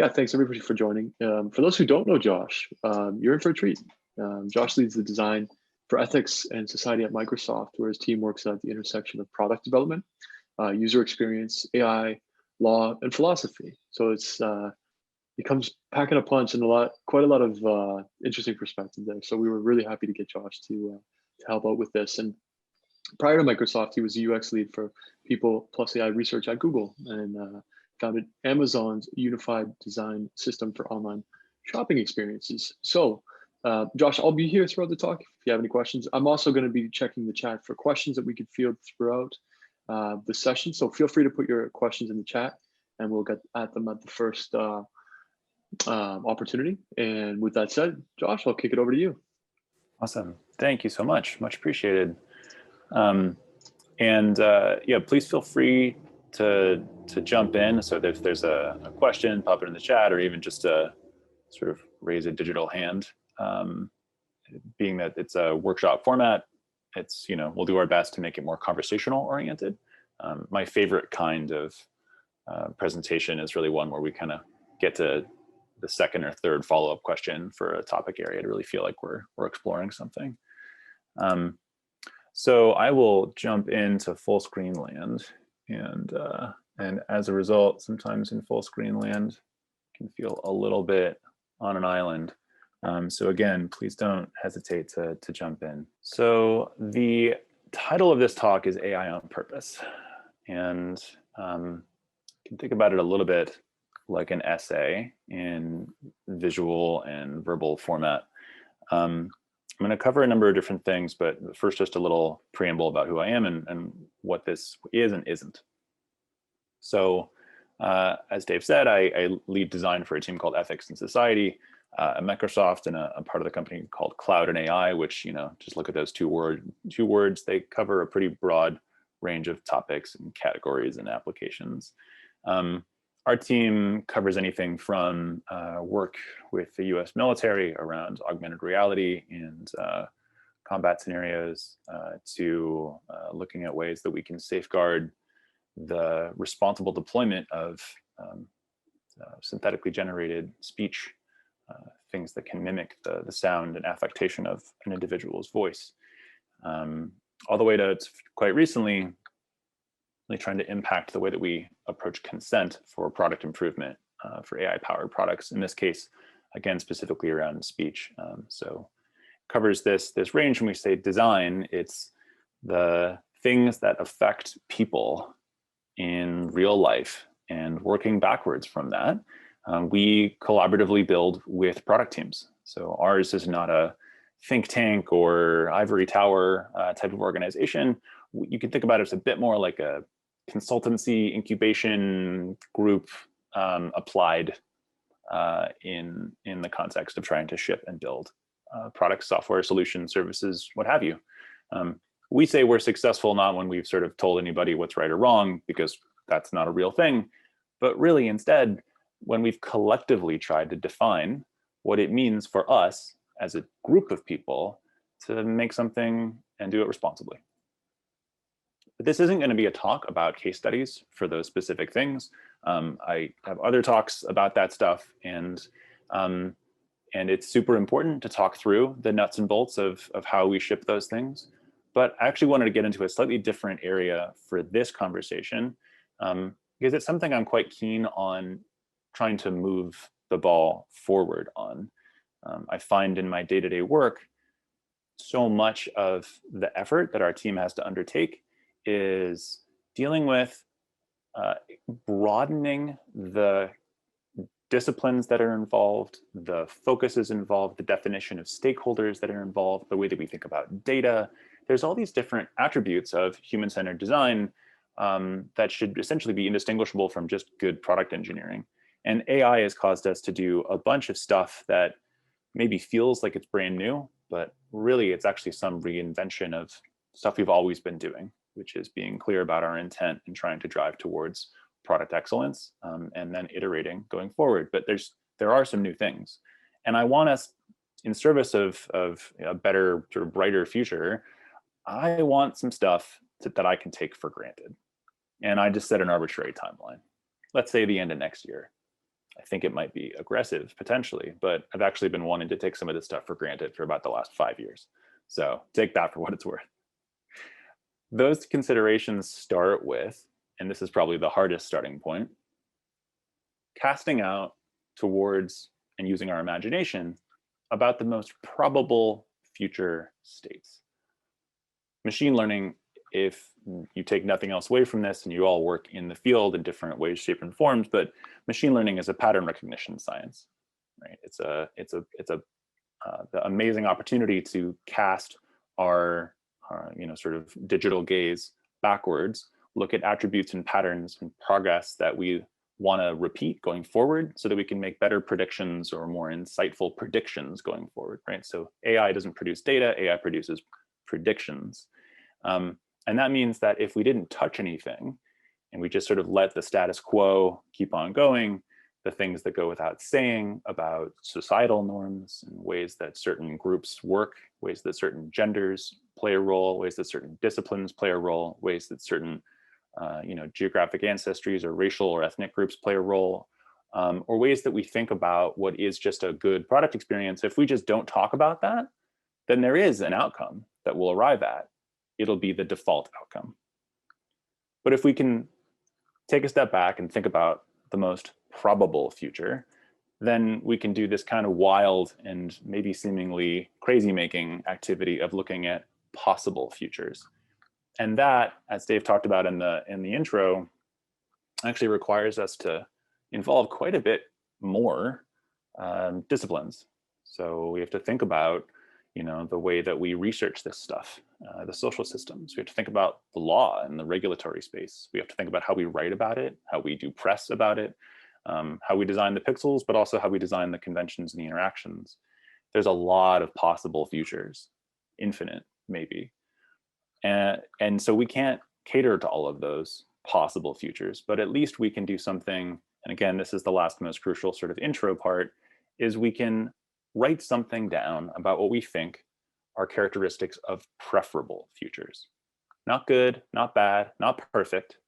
Yeah, thanks everybody for joining. For those who don't know Josh, you're in for a treat. Josh leads the design for ethics and society at Microsoft, where his team works at the intersection of product development, user experience, AI, law, and philosophy. So he comes packing a punch and quite a lot of interesting perspective there. So we were really happy to get Josh to help out with this. And prior to Microsoft, he was a UX lead for people plus AI research at Google, and founded Amazon's unified design system for online shopping experiences. So Josh, I'll be here throughout the talk if you have any questions. I'm also going to be checking the chat for questions that we could field throughout the session. So feel free to put your questions in the chat and we'll get at them at the first opportunity. And with that said, Josh, I'll kick it over to you. Awesome. Thank you so much. Much appreciated. Yeah, please feel free to jump in. So if there's a question, pop it in the chat, or even just to sort of raise a digital hand. Being that it's a workshop format, we'll do our best to make it more conversational oriented. My favorite kind of presentation is really one where we kind of get to the second or third follow-up question for a topic area to really feel like we're exploring something. So I will jump into full screen land, and as a result, sometimes in full screen land can feel a little bit on an island. So again, please don't hesitate to jump in. So the title of this talk is AI on Purpose, and you can think about it a little bit like an essay in visual and verbal format. I'm going to cover a number of different things, but first just a little preamble about who I am and what this is and isn't. So as Dave said, I lead design for a team called Ethics and Society at Microsoft, and a part of the company called Cloud and AI, which, just look at those two words, they cover a pretty broad range of topics and categories and applications. Our team covers anything from work with the US military around augmented reality and combat scenarios to looking at ways that we can safeguard the responsible deployment of synthetically generated speech, things that can mimic the sound and affectation of an individual's voice, all the way to quite recently trying to impact the way that we approach consent for product improvement for AI-powered products. In this case, again, specifically around speech. So covers this range. When we say design, it's the things that affect people in real life, and working backwards from that, we collaboratively build with product teams. So ours is not a think tank or ivory tower type of organization. You can think about it as a bit more like a consultancy incubation group applied in the context of trying to ship and build products, software, solutions, services, what have you. We say we're successful not when we've sort of told anybody what's right or wrong, because that's not a real thing, but really instead when we've collectively tried to define what it means for us as a group of people to make something and do it responsibly. But this isn't going to be a talk about case studies for those specific things. I have other talks about that stuff, and it's super important to talk through the nuts and bolts of how we ship those things. But I actually wanted to get into a slightly different area for this conversation, because it's something I'm quite keen on trying to move the ball forward on. I find in my day-to-day work, so much of the effort that our team has to undertake is dealing with broadening the disciplines that are involved, the focuses involved, the definition of stakeholders that are involved, the way that we think about data. There's all these different attributes of human-centered design that should essentially be indistinguishable from just good product engineering. And AI has caused us to do a bunch of stuff that maybe feels like it's brand new, but really it's actually some reinvention of stuff we've always been doing, which is being clear about our intent and trying to drive towards product excellence, and then iterating going forward. But there are some new things. And I want us, in service of a better, sort of brighter future, I want some stuff that I can take for granted. And I just set an arbitrary timeline. Let's say the end of next year. I think it might be aggressive potentially, but I've actually been wanting to take some of this stuff for granted for about the last 5 years. So take that for what it's worth. Those considerations start with, and this is probably the hardest starting point, casting out towards and using our imagination about the most probable future states. Machine learning, if you take nothing else away from this, and you all work in the field in different ways, shapes, and forms, but machine learning is a pattern recognition science, right? It's the amazing opportunity to cast our sort of digital gaze backwards, look at attributes and patterns and progress that we want to repeat going forward so that we can make better predictions or more insightful predictions going forward, right? So AI doesn't produce data, AI produces predictions. And that means that if we didn't touch anything and we just sort of let the status quo keep on going, the things that go without saying about societal norms and ways that certain groups work, ways that certain genders play a role, ways that certain disciplines play a role, ways that certain geographic ancestries or racial or ethnic groups play a role, or ways that we think about what is just a good product experience. If we just don't talk about that, then there is an outcome that we'll arrive at. It'll be the default outcome. But if we can take a step back and think about the most probable future, then we can do this kind of wild and maybe seemingly crazy making activity of looking at possible futures. And that, as Dave talked about in the intro, actually requires us to involve quite a bit more disciplines. So we have to think about, the way that we research this stuff, the social systems. We have to think about the law and the regulatory space. We have to think about how we write about it, how we do press about it, how we design the pixels, but also how we design the conventions and the interactions. There's a lot of possible futures, infinite maybe. And so we can't cater to all of those possible futures, but at least we can do something. And again, this is the last most crucial sort of intro part, is we can write something down about what we think are characteristics of preferable futures. Not good, not bad, not perfect,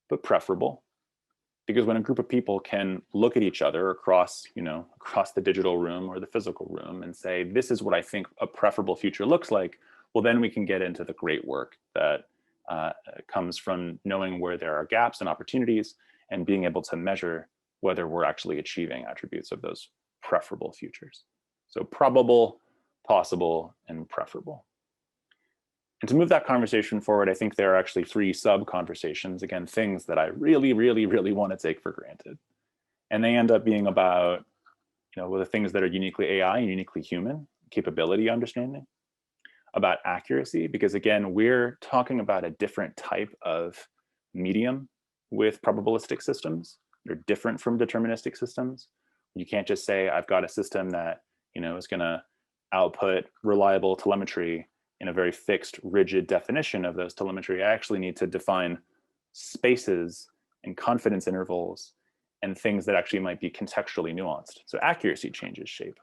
but preferable. Because when a group of people can look at each other across the digital room or the physical room and say, this is what I think a preferable future looks like, well, then we can get into the great work that comes from knowing where there are gaps and opportunities and being able to measure whether we're actually achieving attributes of those preferable futures. So probable, possible, and preferable. And to move that conversation forward, I think there are actually 3 sub-conversations, again, things that I really, really, really want to take for granted. And they end up being about, the things that are uniquely AI and uniquely human, capability understanding, about accuracy, because again, we're talking about a different type of medium with probabilistic systems. They're different from deterministic systems. You can't just say, I've got a system that, is going to output reliable telemetry in a very fixed, rigid definition of those telemetry. I actually need to define spaces and confidence intervals and things that actually might be contextually nuanced. So accuracy changes shape.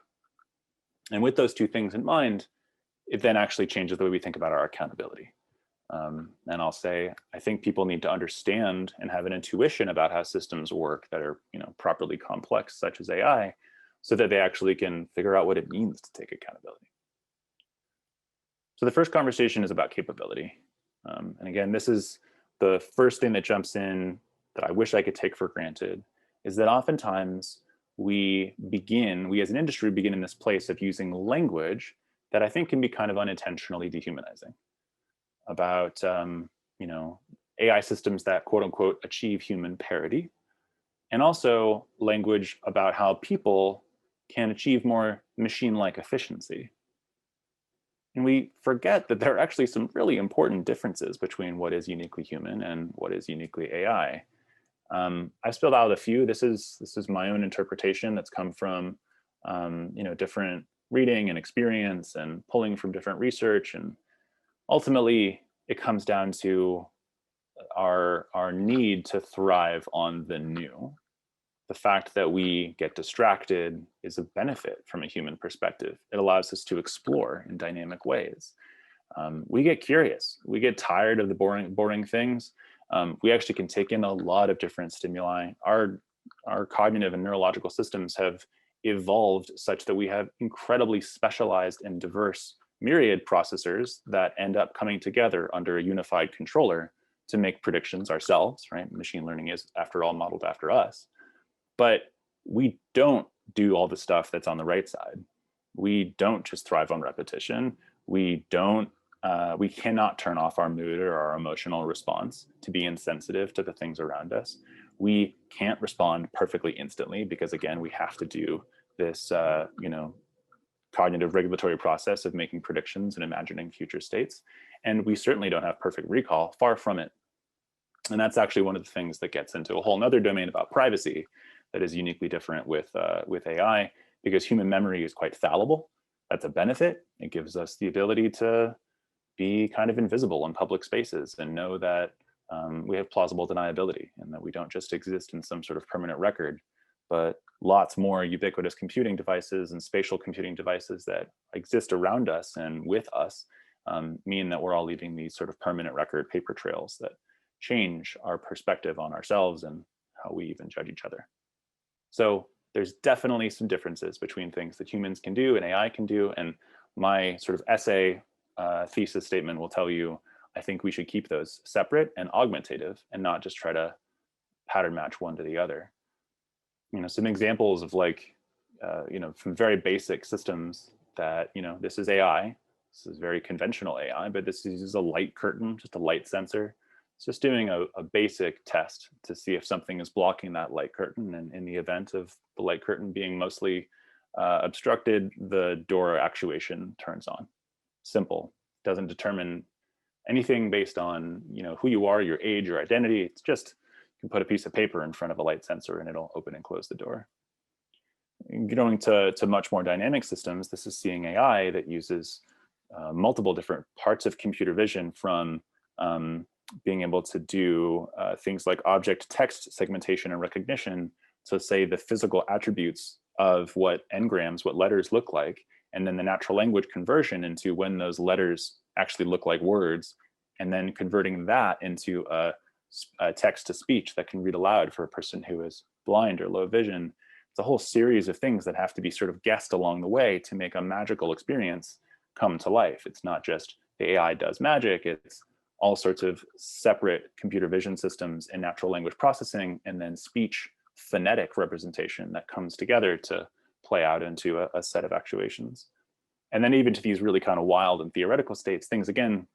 And with those 2 things in mind, it then actually changes the way we think about our accountability. And I'll say, I think people need to understand and have an intuition about how systems work that are, properly complex, such as AI, so that they actually can figure out what it means to take accountability. So the first conversation is about capability. And again, this is the first thing that jumps in that I wish I could take for granted, is that oftentimes we as an industry begin in this place of using language that I think can be kind of unintentionally dehumanizing about, AI systems that quote unquote achieve human parity, and also language about how people can achieve more machine-like efficiency. And we forget that there are actually some really important differences between what is uniquely human and what is uniquely AI. I spilled out a few. This is my own interpretation that's come from different reading and experience and pulling from different research. And ultimately, it comes down to our need to thrive on the new. The fact that we get distracted is a benefit from a human perspective. It allows us to explore in dynamic ways. We get curious. We get tired of the boring things. We actually can take in a lot of different stimuli. Our our cognitive and neurological systems have evolved such that we have incredibly specialized and diverse myriad processors that end up coming together under a unified controller to make predictions ourselves, right? Machine learning is, after all, modeled after us. But we don't do all the stuff that's on the right side. We don't just thrive on repetition. We cannot turn off our mood or our emotional response to be insensitive to the things around us. We can't respond perfectly instantly because, again, we have to do this, cognitive regulatory process of making predictions and imagining future states. And we certainly don't have perfect recall, far from it. And that's actually one of the things that gets into a whole nother domain about privacy that is uniquely different with AI, because human memory is quite fallible. That's a benefit. It gives us the ability to be kind of invisible in public spaces and know that we have plausible deniability and that we don't just exist in some sort of permanent record, but lots more ubiquitous computing devices and spatial computing devices that exist around us and with us mean that we're all leaving these sort of permanent record paper trails that change our perspective on ourselves and how we even judge each other. So there's definitely some differences between things that humans can do and AI can do. And my sort of essay thesis statement will tell you, I think we should keep those separate and augmentative and not just try to pattern match one to the other. Some examples of from very basic systems that, this is AI. This is very conventional AI, but this uses a light curtain, just a light sensor. It's just doing a basic test to see if something is blocking that light curtain. And in the event of the light curtain being mostly obstructed, the door actuation turns on. Simple. Doesn't determine anything based on who you are, your age, your identity. It's just you can put a piece of paper in front of a light sensor and it'll open and close the door. Going to much more dynamic systems, this is seeing AI that uses multiple different parts of computer vision, from being able to do things like object text segmentation and recognition, so say the physical attributes of what engrams, what letters look like, and then the natural language conversion into when those letters actually look like words, and then converting that into a text to speech that can read aloud for a person who is blind or low vision. It's a whole series of things that have to be sort of guessed along the way to make a magical experience come to life. It's not just the AI does magic, it's all sorts of separate computer vision systems and natural language processing, and then speech phonetic representation that comes together to play out into a set of actuations. And then even to these really kind of wild and theoretical states, things, again,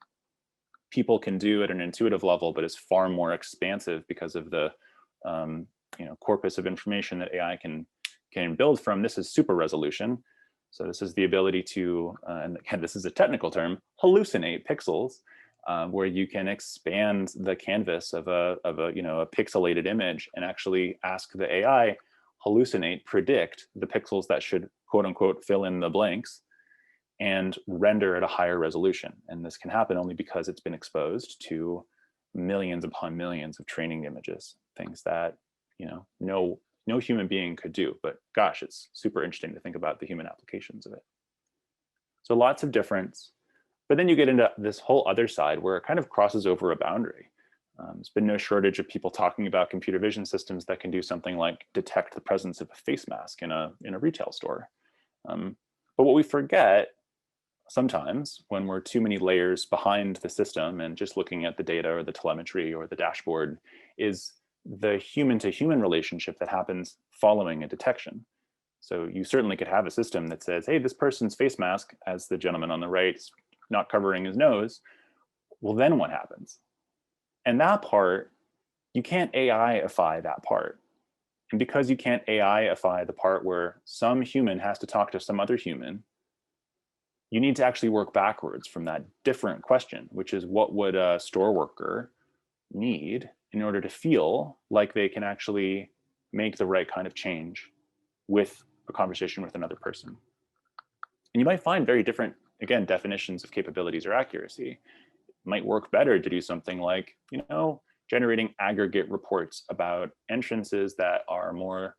people can do at an intuitive level, but is far more expansive because of the corpus of information that AI can build from. This is super resolution. So this is the ability to, and again, this is a technical term, hallucinate pixels, where you can expand the canvas of a pixelated image and actually ask the AI, hallucinate, predict the pixels that should, quote unquote, fill in the blanks, and render at a higher resolution. And this can happen only because it's been exposed to millions upon millions of training images, things that no human being could do. But gosh, it's super interesting to think about the human applications of it. So lots of difference. But then you get into this whole other side where it kind of crosses over a boundary. There's been no shortage of people talking about computer vision systems that can do something like detect the presence of a face mask in a retail store. But what we forget sometimes when we're too many layers behind the system and just looking at the data or the telemetry or the dashboard is the human-to-human relationship that happens following a detection. So you certainly could have a system that says, hey, this person's face mask, as the gentleman on the right, is not covering his nose. Well, then what happens? And that part, you can't AI-ify that part. And because you can't AI-ify the part where some human has to talk to some other human, you need to actually work backwards from that different question, which is what would a store worker need in order to feel like they can actually make the right kind of change with a conversation with another person. And you might find very different, again, definitions of capabilities or accuracy. It might work better to do something like, generating aggregate reports about entrances that are more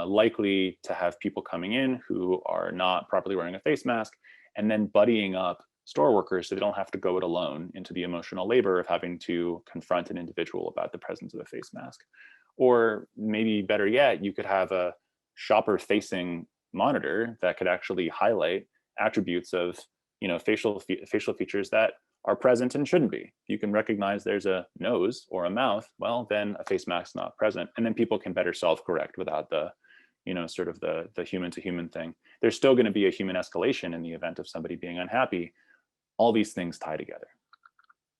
likely to have people coming in who are not properly wearing a face mask, and then buddying up store workers so they don't have to go it alone into the emotional labor of having to confront an individual about the presence of a face mask. Or maybe better yet, you could have a shopper-facing monitor that could actually highlight attributes of, facial features that are present and shouldn't be. If you can recognize there's a nose or a mouth, well, then a face mask's not present, and then people can better self-correct without the, sort of the human-to-human thing. There's still going to be a human escalation in the event of somebody being unhappy. All these things tie together.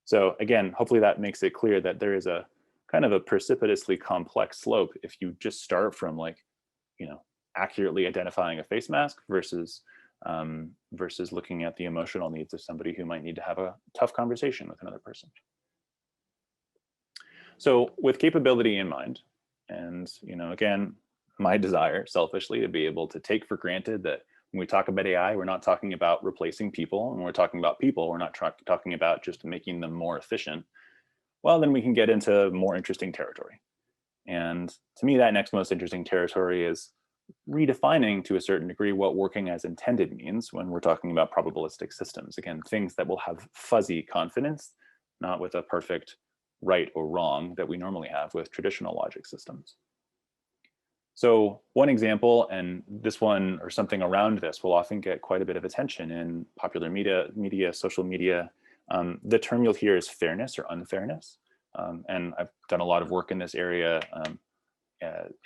So again, hopefully that makes it clear that there is a kind of a precipitously complex slope if you just start from accurately identifying a face mask versus looking at the emotional needs of somebody who might need to have a tough conversation with another person. So with capability in mind, and again, my desire selfishly to be able to take for granted that when we talk about AI, we're not talking about replacing people, and we're talking about people, we're not talking about just making them more efficient. Well, then we can get into more interesting territory. And to me, that next most interesting territory is redefining to a certain degree what working as intended means when we're talking about probabilistic systems. Again, things that will have fuzzy confidence, not with a perfect right or wrong that we normally have with traditional logic systems. So one example, and this one or something around this will often get quite a bit of attention in popular media, social media. The term you'll hear is fairness or unfairness. And I've done a lot of work in this area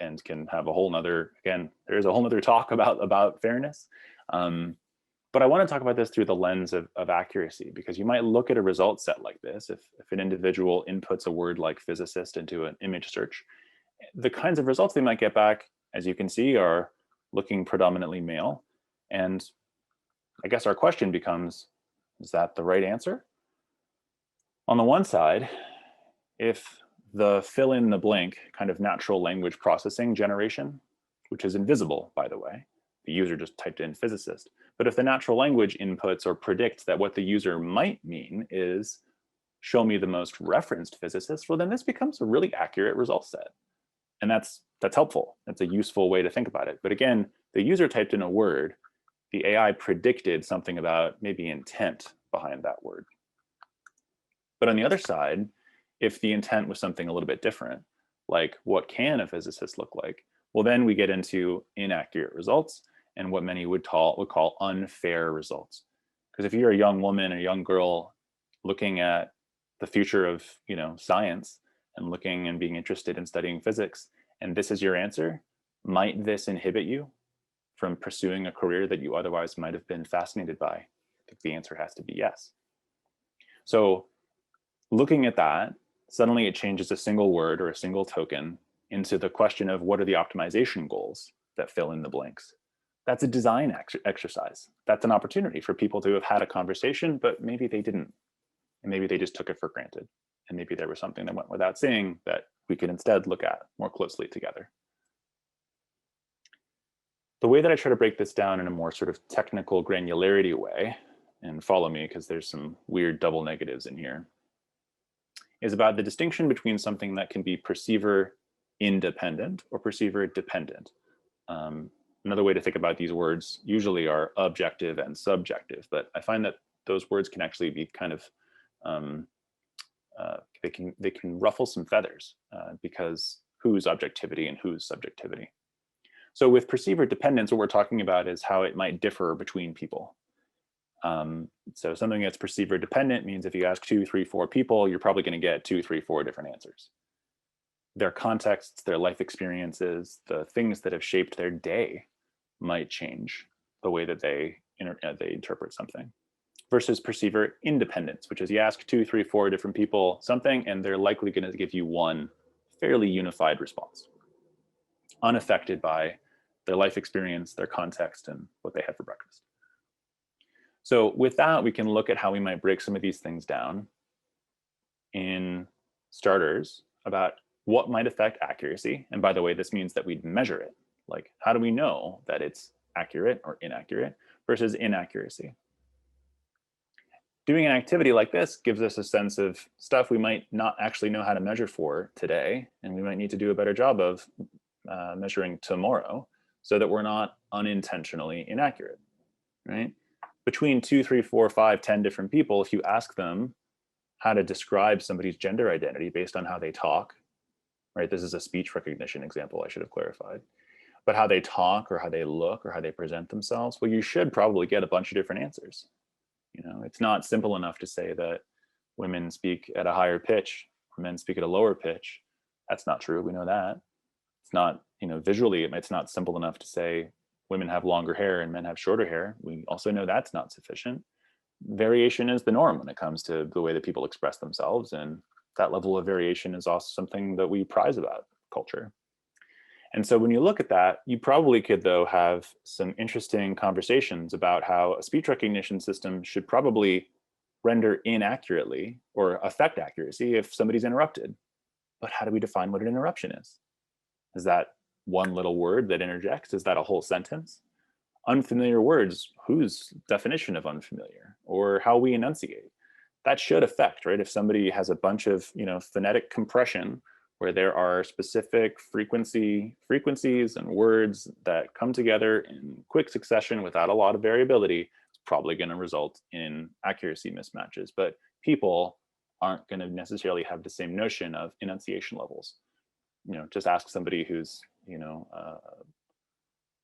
and can have a whole nother, again, there's a whole nother talk about fairness. But I want to talk about this through the lens of accuracy, because you might look at a result set like this. If an individual inputs a word like physicist into an image search, the kinds of results they might get back, as you can see, are looking predominantly male. And I guess our question becomes, is that the right answer? On the one side, if the fill in the blank kind of natural language processing generation, which is invisible, by the way, the user just typed in physicist. But if the natural language inputs or predicts that what the user might mean is show me the most referenced physicist, well, then this becomes a really accurate result set. And that's helpful. That's a useful way to think about it. But again, the user typed in a word, the AI predicted something about maybe intent behind that word. But on the other side, if the intent was something a little bit different, like what can a physicist look like? Well, then we get into inaccurate results and what many would call unfair results. Because if you're a young woman or young girl looking at the future of science and looking and being interested in studying physics, and this is your answer, might this inhibit you from pursuing a career that you otherwise might have been fascinated by? I think the answer has to be yes. So looking at that, suddenly it changes a single word or a single token into the question of what are the optimization goals that fill in the blanks. That's a design exercise. That's an opportunity for people to have had a conversation, but maybe they didn't. And maybe they just took it for granted. And maybe there was something that went without saying that we could instead look at more closely together. The way that I try to break this down in a more sort of technical granularity way, and follow me because there's some weird double negatives in here, is about the distinction between something that can be perceiver independent or perceiver dependent. Another way to think about these words usually are objective and subjective, but I find that those words can actually be kind of they can ruffle some feathers because whose objectivity and whose subjectivity. So with perceiver dependence, what we're talking about is how it might differ between people. So something that's perceiver dependent means if you ask 2, 3, 4 people, you're probably going to get 2, 3, 4 different answers. Their contexts, their life experiences, the things that have shaped their day might change the way that they interpret something. Versus perceiver independence, which is you ask 2, 3, 4 different people something, and they're likely going to give you one fairly unified response, unaffected by their life experience, their context, and what they had for breakfast. So with that, we can look at how we might break some of these things down in starters about what might affect accuracy. And by the way, this means that we'd measure it. Like, how do we know that it's accurate or inaccurate versus inaccuracy? Doing an activity like this gives us a sense of stuff we might not actually know how to measure for today, and we might need to do a better job of measuring tomorrow so that we're not unintentionally inaccurate, right? Between 2, 3, 4, 5, 10 different people, if you ask them how to describe somebody's gender identity based on how they talk, right? This is a speech recognition example, I should have clarified. But how they talk or how they look or how they present themselves, well, you should probably get a bunch of different answers. It's not simple enough to say that women speak at a higher pitch or men speak at a lower pitch. That's not true. We know that. It's not, visually, it's not simple enough to say women have longer hair and men have shorter hair. We also know that's not sufficient. Variation is the norm when it comes to the way that people express themselves. And that level of variation is also something that we prize about culture. And so when you look at that, you probably could, though, have some interesting conversations about how a speech recognition system should probably render inaccurately or affect accuracy if somebody's interrupted. But how do we define what an interruption is? Is that one little word that interjects? Is that a whole sentence? Unfamiliar words, whose definition of unfamiliar? Or how we enunciate? That should affect, right? If somebody has a bunch of, phonetic compression where there are specific frequencies and words that come together in quick succession without a lot of variability, it's probably going to result in accuracy mismatches. But people aren't going to necessarily have the same notion of enunciation levels. Just ask somebody who's,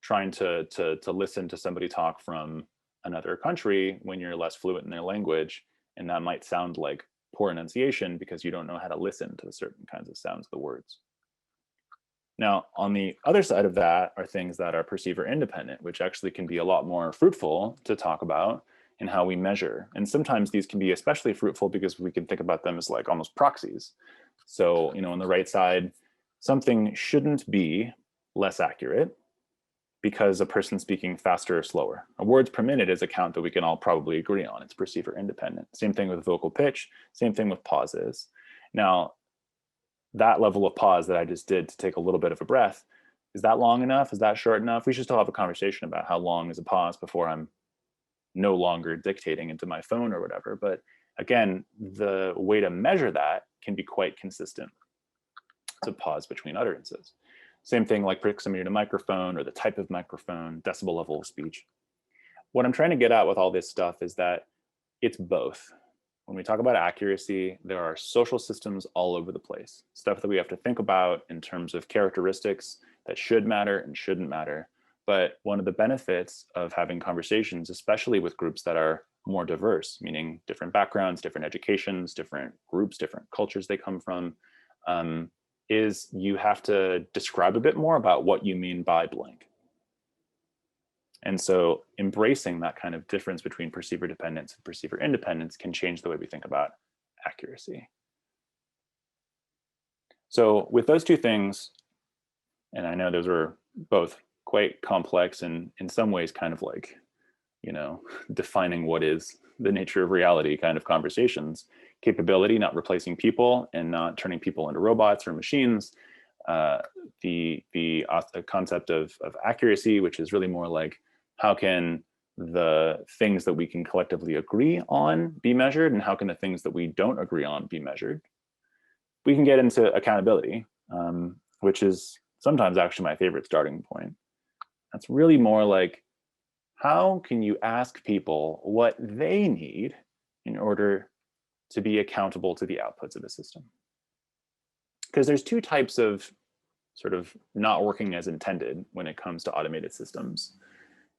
trying to listen to somebody talk from another country when you're less fluent in their language, and that might sound like poor enunciation because you don't know how to listen to certain kinds of sounds of the words. Now, on the other side of that are things that are perceiver independent, which actually can be a lot more fruitful to talk about in how we measure. And sometimes these can be especially fruitful because we can think about them as like almost proxies. So, on the right side, something shouldn't be less accurate because a person speaking faster or slower. A words per minute is a count that we can all probably agree on. It's perceiver independent. Same thing with vocal pitch, same thing with pauses. Now, that level of pause that I just did to take a little bit of a breath, is that long enough? Is that short enough? We should still have a conversation about how long is a pause before I'm no longer dictating into my phone or whatever. But again, the way to measure that can be quite consistent. It's a pause between utterances. Same thing like proximity to microphone or the type of microphone, decibel level of speech. What I'm trying to get at with all this stuff is that it's both. When we talk about accuracy, there are social systems all over the place, stuff that we have to think about in terms of characteristics that should matter and shouldn't matter. But one of the benefits of having conversations, especially with groups that are more diverse, meaning different backgrounds, different educations, different groups, different cultures they come from, is you have to describe a bit more about what you mean by blank. And so embracing that kind of difference between perceiver dependence and perceiver independence can change the way we think about accuracy. So with those two things, and I know those were both quite complex and in some ways kind of like, defining what is the nature of reality kind of conversations. Capability, not replacing people and not turning people into robots or machines. The concept of accuracy, which is really more like how can the things that we can collectively agree on be measured and how can the things that we don't agree on be measured. We can get into accountability, which is sometimes actually my favorite starting point. That's really more like, how can you ask people what they need in order to be accountable to the outputs of a system? Because there's two types of sort of not working as intended when it comes to automated systems.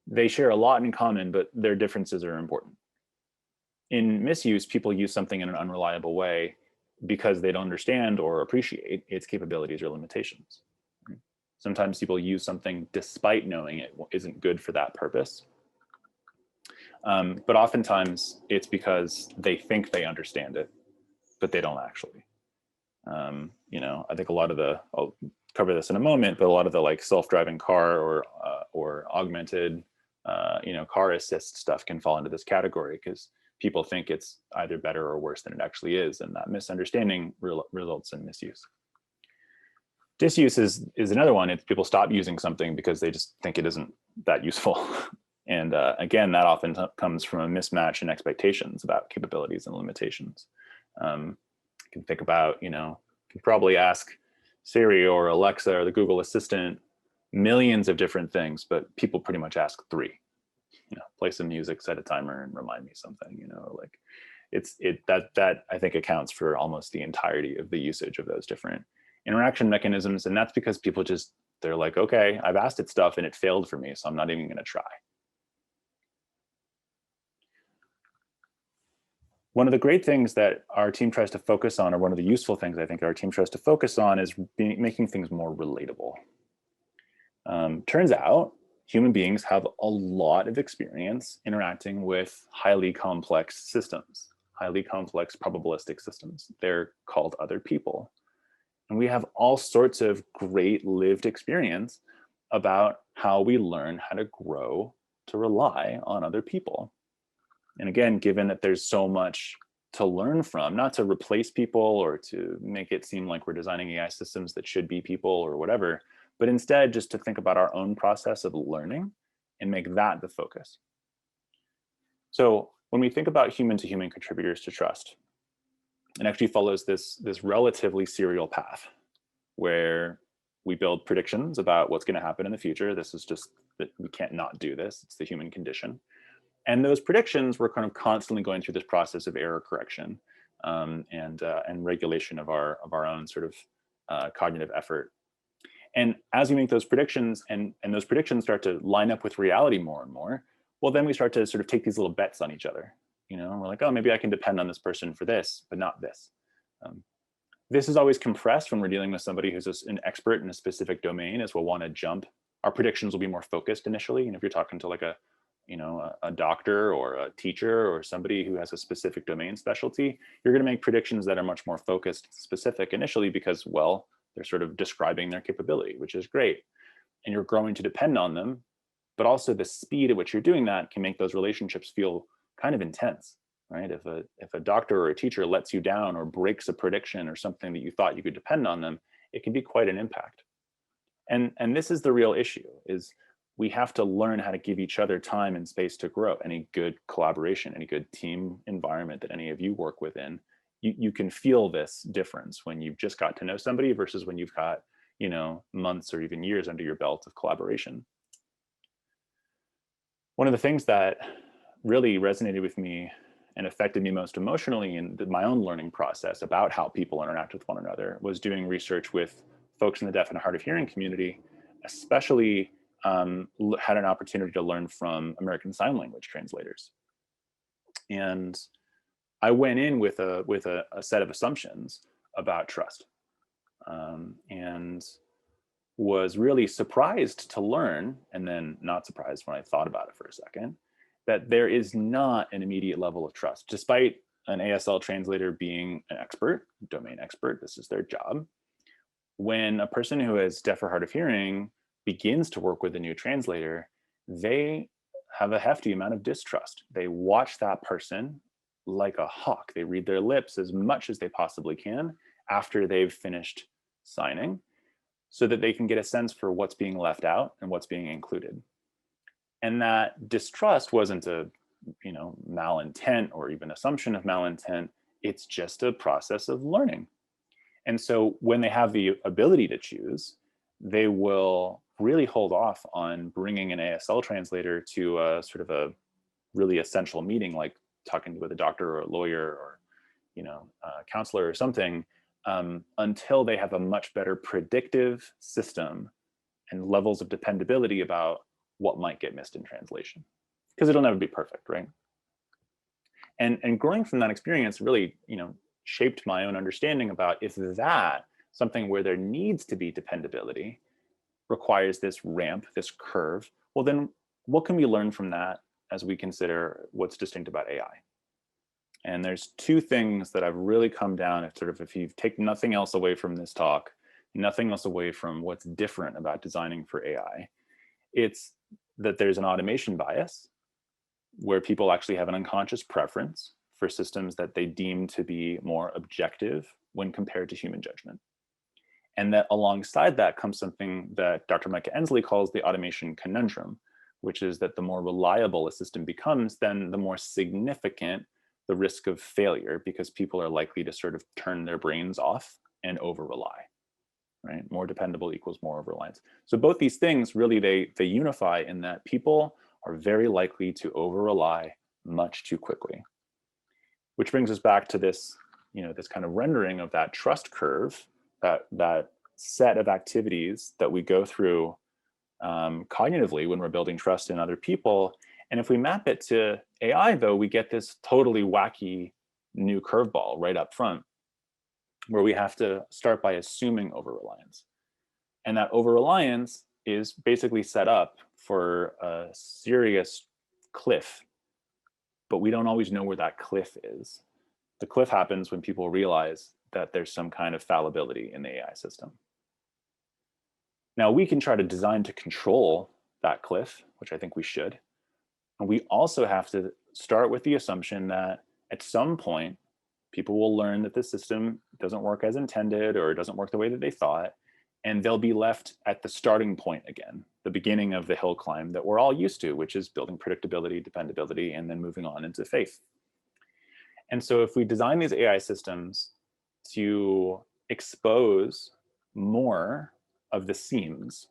They share a lot in common, but their differences are important. In misuse, people use something in an unreliable way because they don't understand or appreciate its capabilities or limitations. Sometimes people use something despite knowing it isn't good for that purpose. But oftentimes it's because they think they understand it, but they don't actually. I think a lot of I'll cover this in a moment, but a lot of the like self-driving car or augmented, car assist stuff can fall into this category because people think it's either better or worse than it actually is. And that misunderstanding results in misuse. Disuse is another one. It's people stop using something because they just think it isn't that useful. And again, that often comes from a mismatch in expectations about capabilities and limitations. You can think about, you can probably ask Siri or Alexa or the Google Assistant millions of different things, but people pretty much ask three. Play some music, set a timer, and remind me something. Like that I think accounts for almost the entirety of the usage of those different interaction mechanisms. And that's because people just, they're like, okay, I've asked it stuff and it failed for me, so I'm not even going to try. One of the great things that our team tries to focus on, or one of the useful things I think our team tries to focus on, is making things more relatable. Turns out human beings have a lot of experience interacting with highly complex systems, highly complex probabilistic systems. They're called other people. And we have all sorts of great lived experience about how we learn how to grow to rely on other people. And again, given that there's so much to learn from, not to replace people or to make it seem like we're designing AI systems that should be people or whatever, but instead just to think about our own process of learning and make that the focus. So when we think about human-to-human contributors to trust, it actually follows this relatively serial path where we build predictions about what's going to happen in the future. This is just that we can't not do this. It's the human condition. And those predictions, we're kind of constantly going through this process of error correction and regulation of our own sort of cognitive effort. And as we make those predictions and those predictions start to line up with reality more and more, well, then we start to sort of take these little bets on each other. You know, and we're like, oh, maybe I can depend on this person for this, but not this. This is always compressed when we're dealing with somebody who's an expert in a specific domain, as we'll want to jump. Our predictions will be more focused initially. And if you're talking to like a doctor or a teacher or somebody who has a specific domain specialty, you're going to make predictions that are much more focused, specific initially because, well, they're sort of describing their capability, which is great. And you're growing to depend on them, but also the speed at which you're doing that can make those relationships feel kind of intense, right? If a doctor or a teacher lets you down or breaks a prediction or something that you thought you could depend on them, it can be quite an impact. And this is the real issue, is we have to learn how to give each other time and space to grow. Any good collaboration, any good team environment that any of you work within, you can feel this difference when you've just got to know somebody versus when you've got, months or even years under your belt of collaboration. One of the things that really resonated with me and affected me most emotionally in my own learning process about how people interact with one another was doing research with folks in the deaf and hard of hearing community, especially had an opportunity to learn from American Sign Language translators. And I went in with a set of assumptions about trust, and was really surprised to learn, and then not surprised when I thought about it for a second, that there is not an immediate level of trust. Despite an ASL translator being an expert, domain expert, this is their job. When a person who is deaf or hard of hearing begins to work with a new translator, they have a hefty amount of distrust. They watch that person like a hawk. They read their lips as much as they possibly can after they've finished signing, so that they can get a sense for what's being left out and what's being included. And that distrust wasn't a malintent or even assumption of malintent. It's just a process of learning. And so when they have the ability to choose, they will really hold off on bringing an ASL translator to a sort of a really essential meeting, like talking with a doctor or a lawyer or a counselor or something, until they have a much better predictive system and levels of dependability about what might get missed in translation, because it'll never be perfect, right? And growing from that experience really, shaped my own understanding about, if that something where there needs to be dependability requires this ramp, this curve, well, then what can we learn from that as we consider what's distinct about AI? And there's two things that I've really come down, if you take nothing else away from this talk, nothing else away from what's different about designing for AI, it's that there's an automation bias where people actually have an unconscious preference for systems that they deem to be more objective when compared to human judgment. And that alongside that comes something that Dr. Micah Ensley calls the automation conundrum, which is that the more reliable a system becomes, then the more significant the risk of failure, because people are likely to sort of turn their brains off and over-rely, right? More dependable equals more over-reliance. So both these things really, they unify in that people are very likely to over-rely much too quickly. Which brings us back to this, this kind of rendering of that trust curve that set of activities that we go through cognitively when we're building trust in other people. And if we map it to AI, though, we get this totally wacky new curveball right up front, where we have to start by assuming over-reliance. And that over-reliance is basically set up for a serious cliff, but we don't always know where that cliff is. The cliff happens when people realize that there's some kind of fallibility in the AI system. Now, we can try to design to control that cliff, which I think we should. And we also have to start with the assumption that at some point, people will learn that the system doesn't work as intended or doesn't work the way that they thought, and they'll be left at the starting point again, the beginning of the hill climb that we're all used to, which is building predictability, dependability, and then moving on into faith. And so if we design these AI systems to expose more of the seams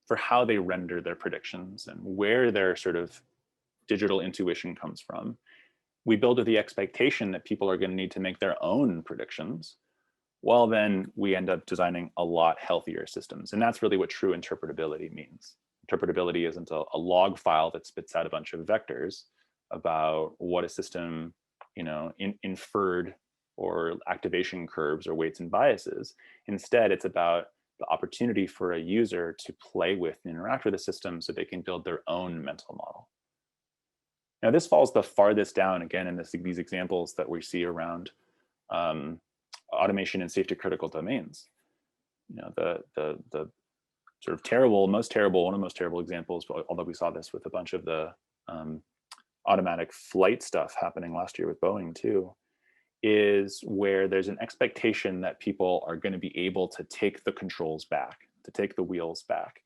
for how they render their predictions and where their sort of digital intuition comes from, we build with the expectation that people are going to need to make their own predictions. Well, then we end up designing a lot healthier systems. And that's really what true interpretability means. Interpretability isn't a log file that spits out a bunch of vectors about what a system, inferred, or activation curves or weights and biases. Instead, it's about the opportunity for a user to play with and interact with the system so they can build their own mental model. Now, this falls the farthest down, again, in these examples that we see around automation in safety critical domains. The sort of one of the most terrible examples, although we saw this with a bunch of the automatic flight stuff happening last year with Boeing too, is where there's an expectation that people are going to be able to take the controls back, to take the wheels back.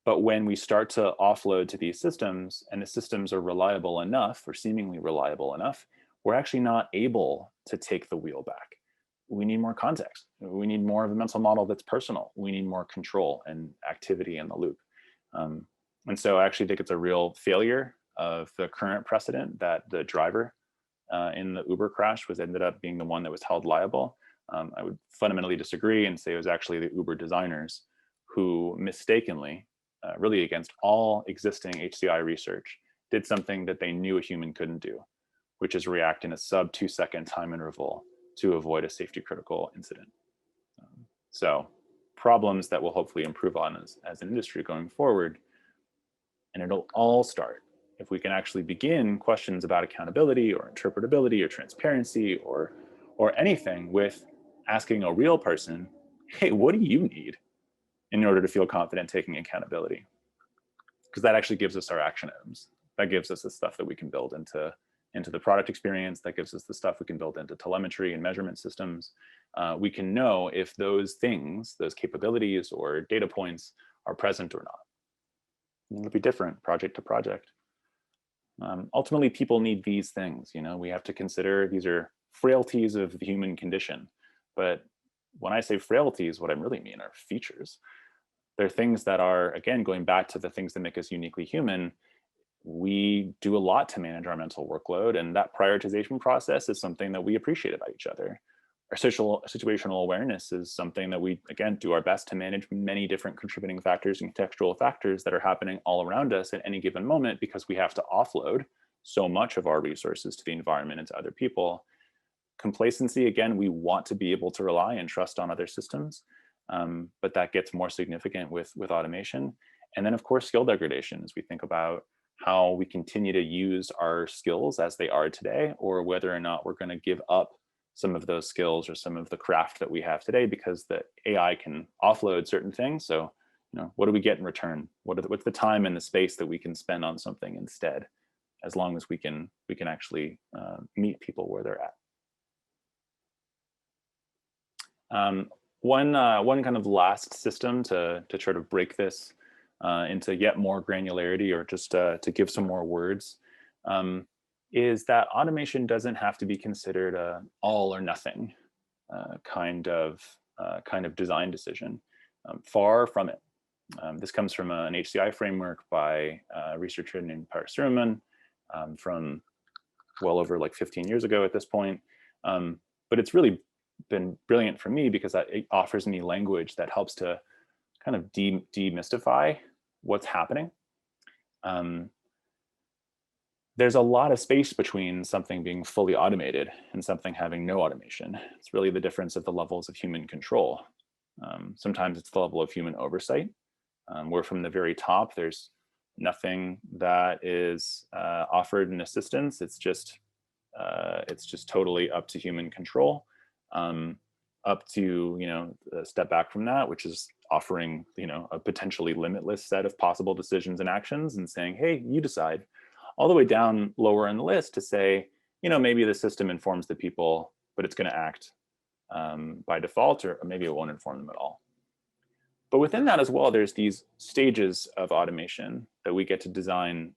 But when we start to offload to these systems, and the systems are reliable enough or seemingly reliable enough, we're actually not able to take the wheel back. We need more context. We need more of a mental model that's personal. We need more control and activity in the loop. And so I actually think it's a real failure of the current precedent that the driver in the Uber crash ended up being the one that was held liable. I would fundamentally disagree and say it was actually the Uber designers who mistakenly, really against all existing HCI research, did something that they knew a human couldn't do, which is react in a sub 2-second time interval to avoid a safety critical incident. So problems that we'll hopefully improve on as an industry going forward. And it'll all start if we can actually begin questions about accountability or interpretability or transparency or anything with asking a real person, hey, what do you need in order to feel confident taking accountability? Because that actually gives us our action items. That gives us the stuff that we can build into the product experience. That gives us the stuff we can build into telemetry and measurement systems. We can know if those things, those capabilities or data points are present or not. It'll be different project to project. Ultimately, people need these things. We have to consider these are frailties of the human condition. But when I say frailties, what I really mean are features. They're things that are, again, going back to the things that make us uniquely human. We do a lot to manage our mental workload, and that prioritization process is something that we appreciate about each other. Our situational awareness is something that we, again, do our best to manage many different contributing factors and contextual factors that are happening all around us at any given moment, because we have to offload so much of our resources to the environment and to other people. Complacency, again, we want to be able to rely and trust on other systems, but that gets more significant with automation. And then, of course, skill degradation, as we think about how we continue to use our skills as they are today, or whether or not we're going to give up some of those skills or some of the craft that we have today because the AI can offload certain things. So, what do we get in return? What's the time and the space that we can spend on something instead, as long as we can actually meet people where they're at. One kind of last system to try to break this into yet more granularity, or just to give some more words, is that automation doesn't have to be considered an all or nothing kind of design decision. Far from it. This comes from an HCI framework by a researcher named Parasuruman from well over like 15 years ago at this point. But it's really been brilliant for me because it offers me language that helps to kind of demystify what's happening. There's a lot of space between something being fully automated and something having no automation. It's really the difference of the levels of human control. Sometimes it's the level of human oversight, where from the very top, there's nothing that is offered in assistance. It's just totally up to human control. Up to, a step back from that, which is offering, a potentially limitless set of possible decisions and actions and saying, hey, you decide, all the way down lower in the list to say, maybe the system informs the people, but it's going to act by default, or maybe it won't inform them at all. But within that as well, there's these stages of automation that we get to design.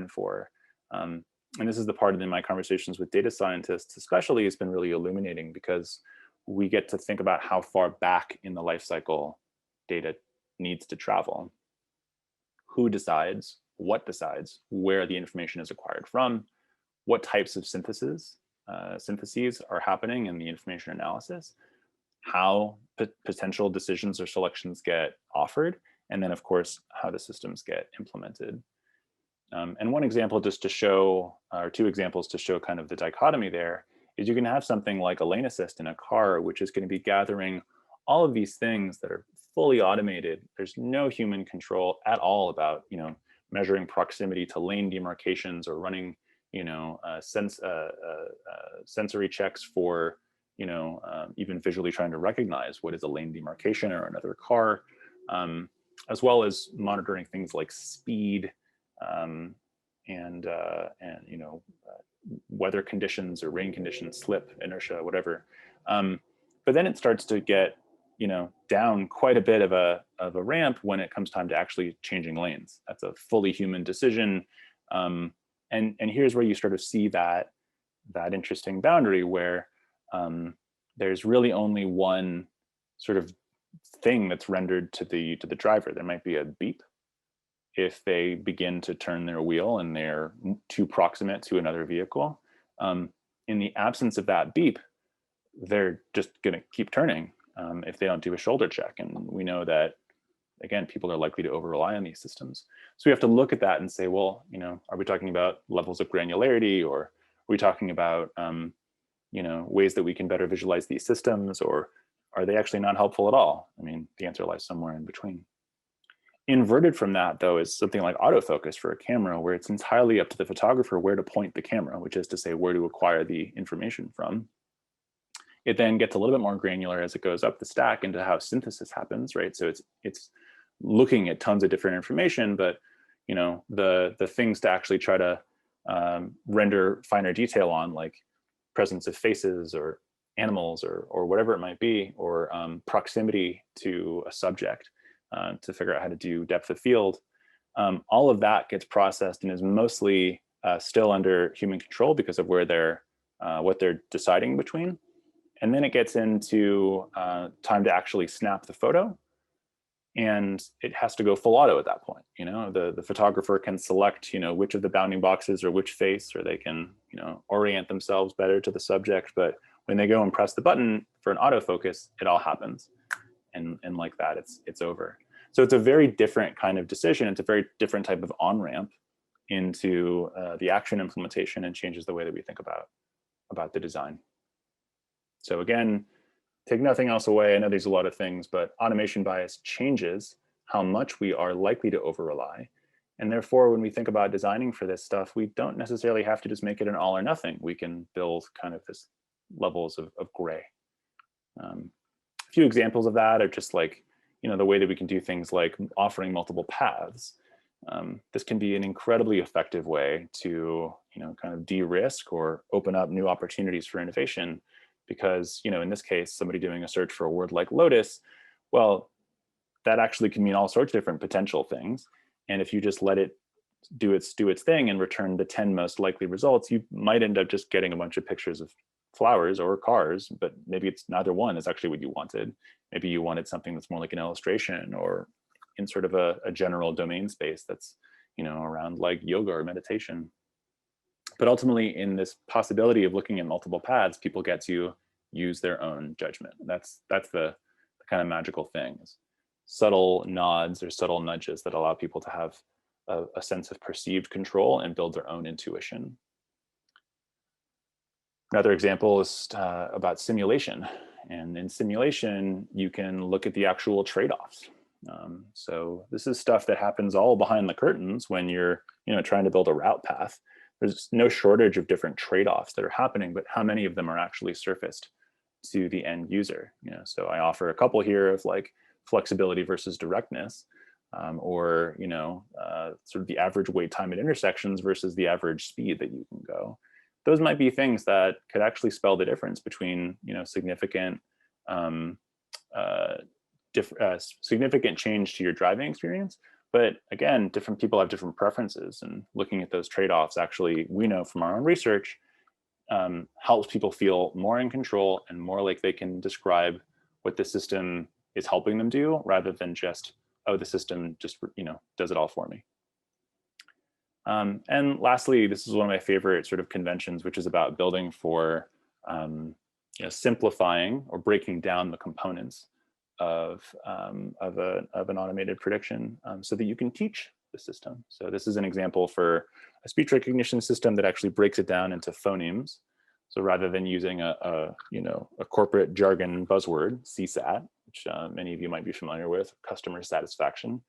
For. And this is the part of my conversations with data scientists, especially, has been really illuminating, because we get to think about how far back in the life cycle data needs to travel. Who decides? What decides? Where the information is acquired from? What types of syntheses are happening in the information analysis? How potential decisions or selections get offered? And then, of course, how the systems get implemented. And one example just to show, or two examples to show kind of the dichotomy there, is you can have something like a lane assist in a car, which is going to be gathering all of these things that are fully automated. There's no human control at all about, measuring proximity to lane demarcations or running, sensory checks for, even visually trying to recognize what is a lane demarcation or another car, as well as monitoring things like speed, and weather conditions or rain conditions, slip, inertia, whatever. But then it starts to get, down quite a bit of a ramp when it comes time to actually changing lanes. That's a fully human decision. And here's where you sort of see that interesting boundary where there's really only one sort of thing that's rendered to the driver. There might be a beep if they begin to turn their wheel and they're too proximate to another vehicle. In the absence of that beep, they're just going to keep turning if they don't do a shoulder check. And we know that, again, people are likely to over-rely on these systems. So we have to look at that and say, well, are we talking about levels of granularity, or are we talking about, ways that we can better visualize these systems, or are they actually not helpful at all? I mean, the answer lies somewhere in between. Inverted from that, though, is something like autofocus for a camera, where it's entirely up to the photographer where to point the camera, which is to say where to acquire the information from. It then gets a little bit more granular as it goes up the stack into how synthesis happens, right? So it's looking at tons of different information, but the things to actually try to render finer detail on, like presence of faces or animals or whatever it might be, or proximity to a subject, to figure out how to do depth of field. All of that gets processed and is mostly still under human control because of where what they're deciding between. And then it gets into time to actually snap the photo, and it has to go full auto at that point. The photographer can select, which of the bounding boxes or which face, or they can, orient themselves better to the subject. But when they go and press the button for an autofocus, it all happens. And like that, it's over. So it's a very different kind of decision. It's a very different type of on-ramp into the action implementation, and changes the way that we think about the design. So again, take nothing else away. I know there's a lot of things, but automation bias changes how much we are likely to over-rely. And therefore, when we think about designing for this stuff, we don't necessarily have to just make it an all or nothing. We can build kind of this levels of gray. A few examples of that are just like, the way that we can do things like offering multiple paths. This can be an incredibly effective way to, kind of de-risk or open up new opportunities for innovation. Because, in this case, somebody doing a search for a word like lotus, well, that actually can mean all sorts of different potential things. And if you just let it do its thing and return the 10 most likely results, you might end up just getting a bunch of pictures of flowers or cars, but maybe it's neither one is actually what you wanted. Maybe you wanted something that's more like an illustration, or in sort of a general domain space that's, around like yoga or meditation. But ultimately, in this possibility of looking at multiple paths, people get to use their own judgment. That's the kind of magical things. Subtle nods or subtle nudges that allow people to have a sense of perceived control and build their own intuition. Another example is about simulation. And in simulation, you can look at the actual trade-offs. So this is stuff that happens all behind the curtains when you're trying to build a route path. There's no shortage of different trade-offs that are happening, but how many of them are actually surfaced to the end user? So I offer a couple here of like flexibility versus directness, or sort of the average wait time at intersections versus the average speed that you can go. Those might be things that could actually spell the difference between significant significant change to your driving experience. But again, different people have different preferences, and looking at those trade-offs, actually, we know from our own research, helps people feel more in control and more like they can describe what the system is helping them do, rather than just, oh, the system just does it all for me. And lastly, this is one of my favorite sort of conventions, which is about building for simplifying or breaking down the components of an automated prediction, so that you can teach the system. So this is an example for a speech recognition system that actually breaks it down into phonemes. So rather than using a corporate jargon buzzword, CSAT, which many of you might be familiar with, customer satisfaction,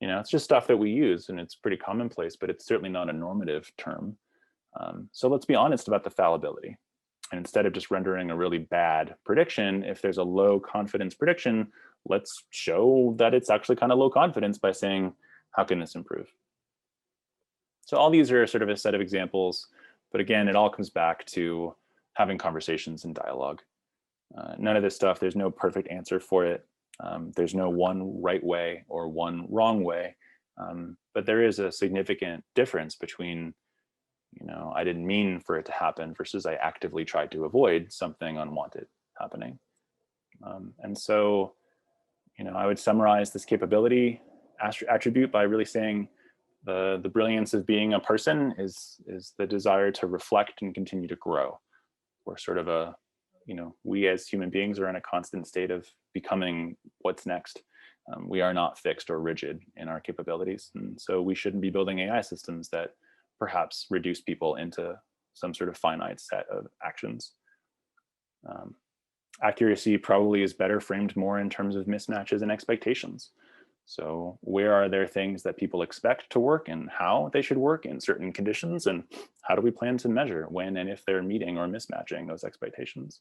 it's just stuff that we use, and it's pretty commonplace, but it's certainly not a normative term. So let's be honest about the fallibility. And instead of just rendering a really bad prediction, if there's a low confidence prediction, let's show that it's actually kind of low confidence by saying, how can this improve? So all these are sort of a set of examples, but again, it all comes back to having conversations and dialogue. None of this stuff, there's no perfect answer for it. There's no one right way or one wrong way, but there is a significant difference between, I didn't mean for it to happen versus I actively tried to avoid something unwanted happening. And so, I would summarize this capability attribute by really saying the brilliance of being a person is the desire to reflect and continue to grow. We're sort of we as human beings are in a constant state of becoming what's next. We are not fixed or rigid in our capabilities. And so we shouldn't be building AI systems that perhaps reduce people into some sort of finite set of actions. Accuracy probably is better framed more in terms of mismatches and expectations. So where are there things that people expect to work and how they should work in certain conditions, and how do we plan to measure when and if they're meeting or mismatching those expectations?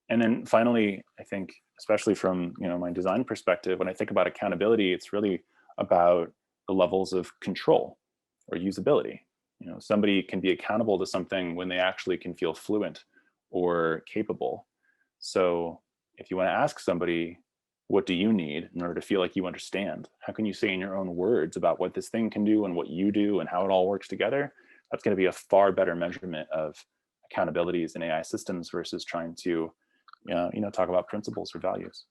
And then finally, I think, especially from my design perspective, when I think about accountability, it's really about the levels of control or usability. Somebody can be accountable to something when they actually can feel fluent or capable. So if you want to ask somebody, what do you need in order to feel like you understand? How can you say in your own words about what this thing can do and what you do and how it all works together? That's going to be a far better measurement of accountabilities in AI systems versus trying to, talk about principles or values.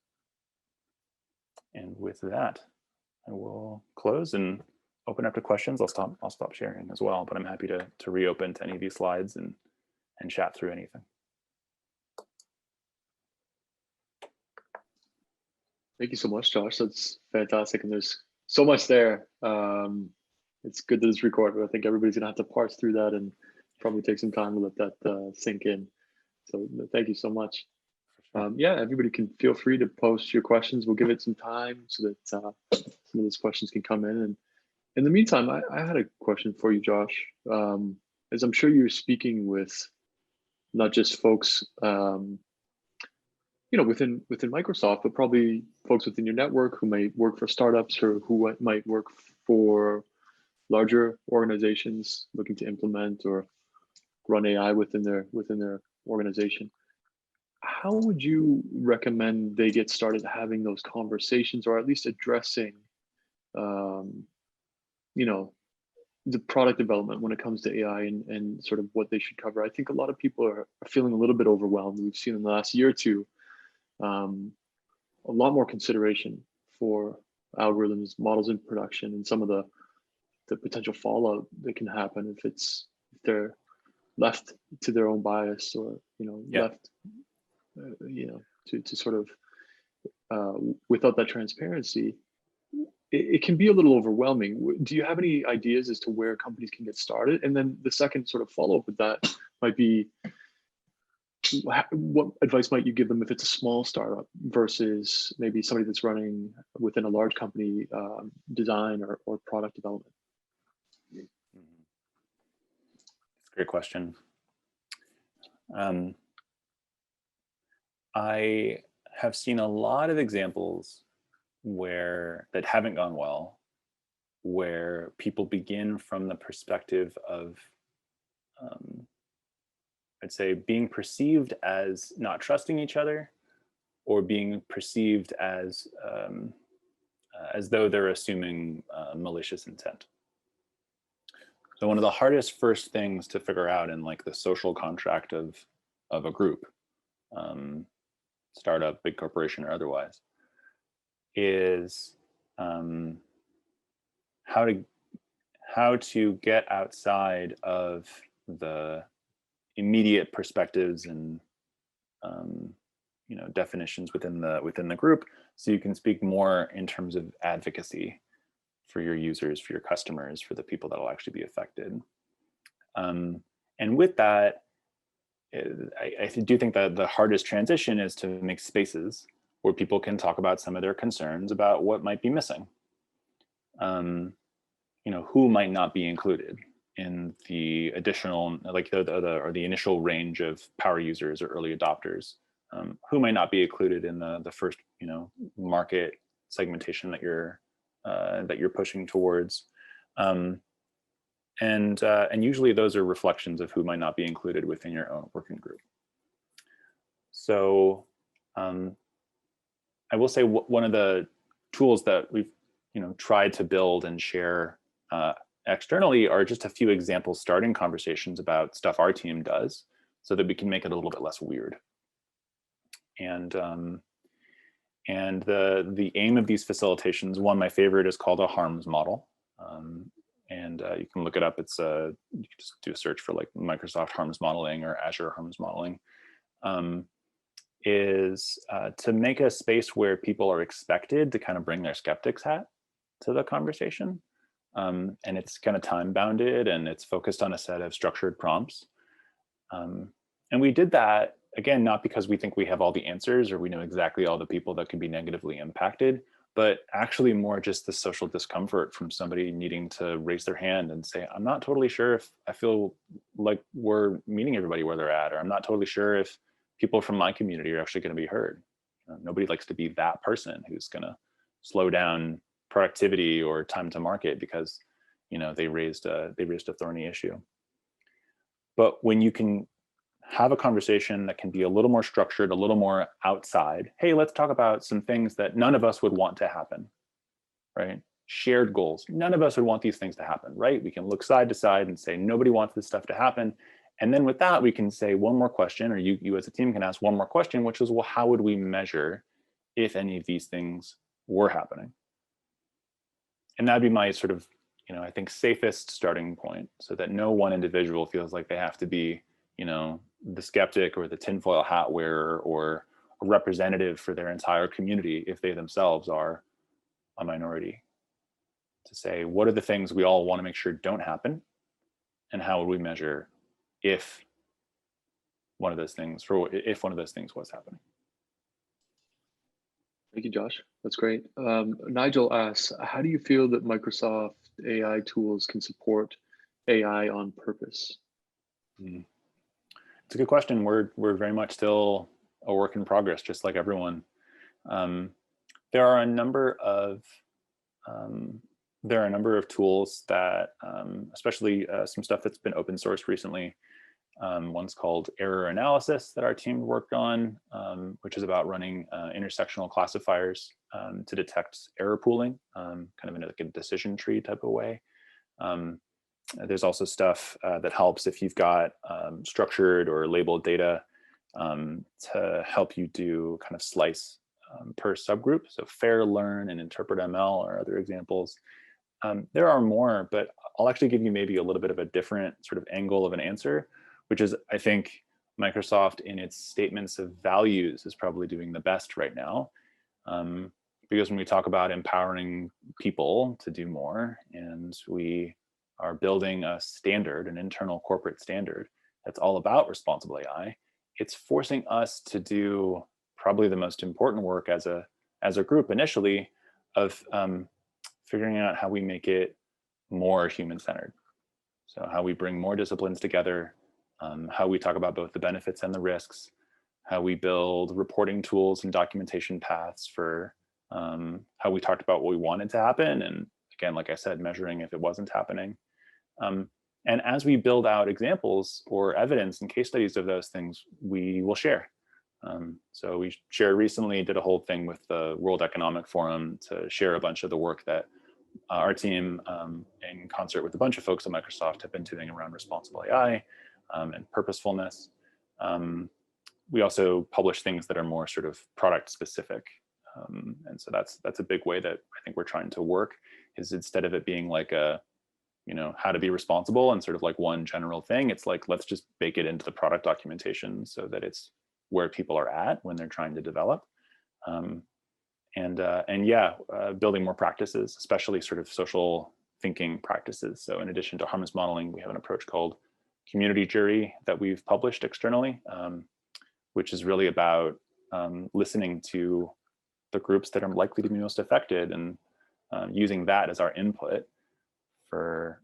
And with that, I will close and open up to questions. I'll stop sharing as well, but I'm happy to reopen to any of these slides and chat through anything. Thank you so much, Josh. That's fantastic. And there's so much there. It's good that it's recorded. I think everybody's gonna have to parse through that and probably take some time to let that sink in. So thank you so much. Yeah, everybody can feel free to post your questions. We'll give it some time so that some of those questions can come in. And in the meantime, I had a question for you, Josh. As I'm sure you're speaking with not just folks within Microsoft, but probably folks within your network who might work for startups or who might work for larger organizations looking to implement or run AI within their organization. How would you recommend they get started having those conversations, or at least addressing, the product development when it comes to AI and sort of what they should cover? I think a lot of people are feeling a little bit overwhelmed. We've seen in the last year or two, a lot more consideration for algorithms, models in production, and some of the potential fallout that can happen if they're left to their own bias or left to sort of without that transparency, it can be a little overwhelming. Do you have any ideas as to where companies can get started? And then the second sort of follow up with that might be, what advice might you give them if it's a small startup versus maybe somebody that's running within a large company, design or product development? That's a great question. I have seen a lot of examples that haven't gone well, where people begin from the perspective of, I'd say, being perceived as not trusting each other, or being perceived as though they're assuming malicious intent. So one of the hardest first things to figure out in like the social contract of a group, startup, big corporation, or otherwise, is how to get outside of the immediate perspectives and definitions within the group, so you can speak more in terms of advocacy for your users, for your customers, for the people that will actually be affected. And with that, I do think that the hardest transition is to make spaces where people can talk about some of their concerns about what might be missing. Who might not be included in the additional, like the initial range of power users or early adopters, who might not be included in the first market segmentation that you're pushing towards, and usually those are reflections of who might not be included within your own working group. So I will say one of the tools that we've tried to build and share externally are just a few examples starting conversations about stuff our team does, so that we can make it a little bit less weird. And the aim of these facilitations, my favorite is called a harms model. And you can look it up. It's you can just do a search for like Microsoft harms modeling or Azure harms modeling. Is to make a space where people are expected to kind of bring their skeptics hat to the conversation. And it's kind of time bounded, and it's focused on a set of structured prompts. And we did that, again, not because we think we have all the answers or we know exactly all the people that could be negatively impacted, but actually more just the social discomfort from somebody needing to raise their hand and say, I'm not totally sure if I feel like we're meeting everybody where they're at, or I'm not totally sure if people from my community are actually going to be heard. Nobody likes to be that person who's going to slow down productivity or time to market because they raised a thorny issue. But when you can have a conversation that can be a little more structured, a little more outside, hey, let's talk about some things that none of us would want to happen, right? Shared goals. None of us would want these things to happen, right? We can look side to side and say, nobody wants this stuff to happen. And then with that, we can say one more question, or you as a team can ask one more question, which is, well, how would we measure if any of these things were happening? And that'd be my sort of, I think, safest starting point, so that no one individual feels like they have to be, the skeptic or the tinfoil hat wearer or a representative for their entire community if they themselves are a minority. To say, what are the things we all want to make sure don't happen, and how would we measure if one of those things was happening? Thank you, Josh. That's great. Nigel asks, how do you feel that Microsoft AI tools can support AI on purpose? It's a good question. We're very much still a work in progress, just like everyone. There are a number of tools that, especially some stuff that's been open sourced recently. One's called error analysis that our team worked on, which is about running intersectional classifiers to detect error pooling, kind of in like a decision tree type of way. There's also stuff that helps if you've got structured or labeled data to help you do kind of slice per subgroup. So fair, learn, and interpret ML are other examples. There are more, but I'll actually give you maybe a little bit of a different sort of angle of an answer, which is, I think, Microsoft in its statements of values is probably doing the best right now. Because when we talk about empowering people to do more, and we are building a standard, an internal corporate standard that's all about responsible AI, it's forcing us to do probably the most important work as a group initially of figuring out how we make it more human-centered. So how we bring more disciplines together, how we talk about both the benefits and the risks, how we build reporting tools and documentation paths for how we talked about what we wanted to happen. And again, like I said, measuring if it wasn't happening. And as we build out examples or evidence and case studies of those things, we will share. So we shared recently, did a whole thing with the World Economic Forum to share a bunch of the work that our team, in concert with a bunch of folks at Microsoft, have been doing around responsible AI and purposefulness. We also publish things that are more sort of product specific. And so that's a big way that I think we're trying to work, is instead of it being like a, how to be responsible and sort of like one general thing, it's like, let's just bake it into the product documentation so that it's where people are at when they're trying to develop. Building more practices, especially sort of social thinking practices. So in addition to harness modeling, we have an approach called community jury that we've published externally, which is really about listening to the groups that are likely to be most affected and using that as our input for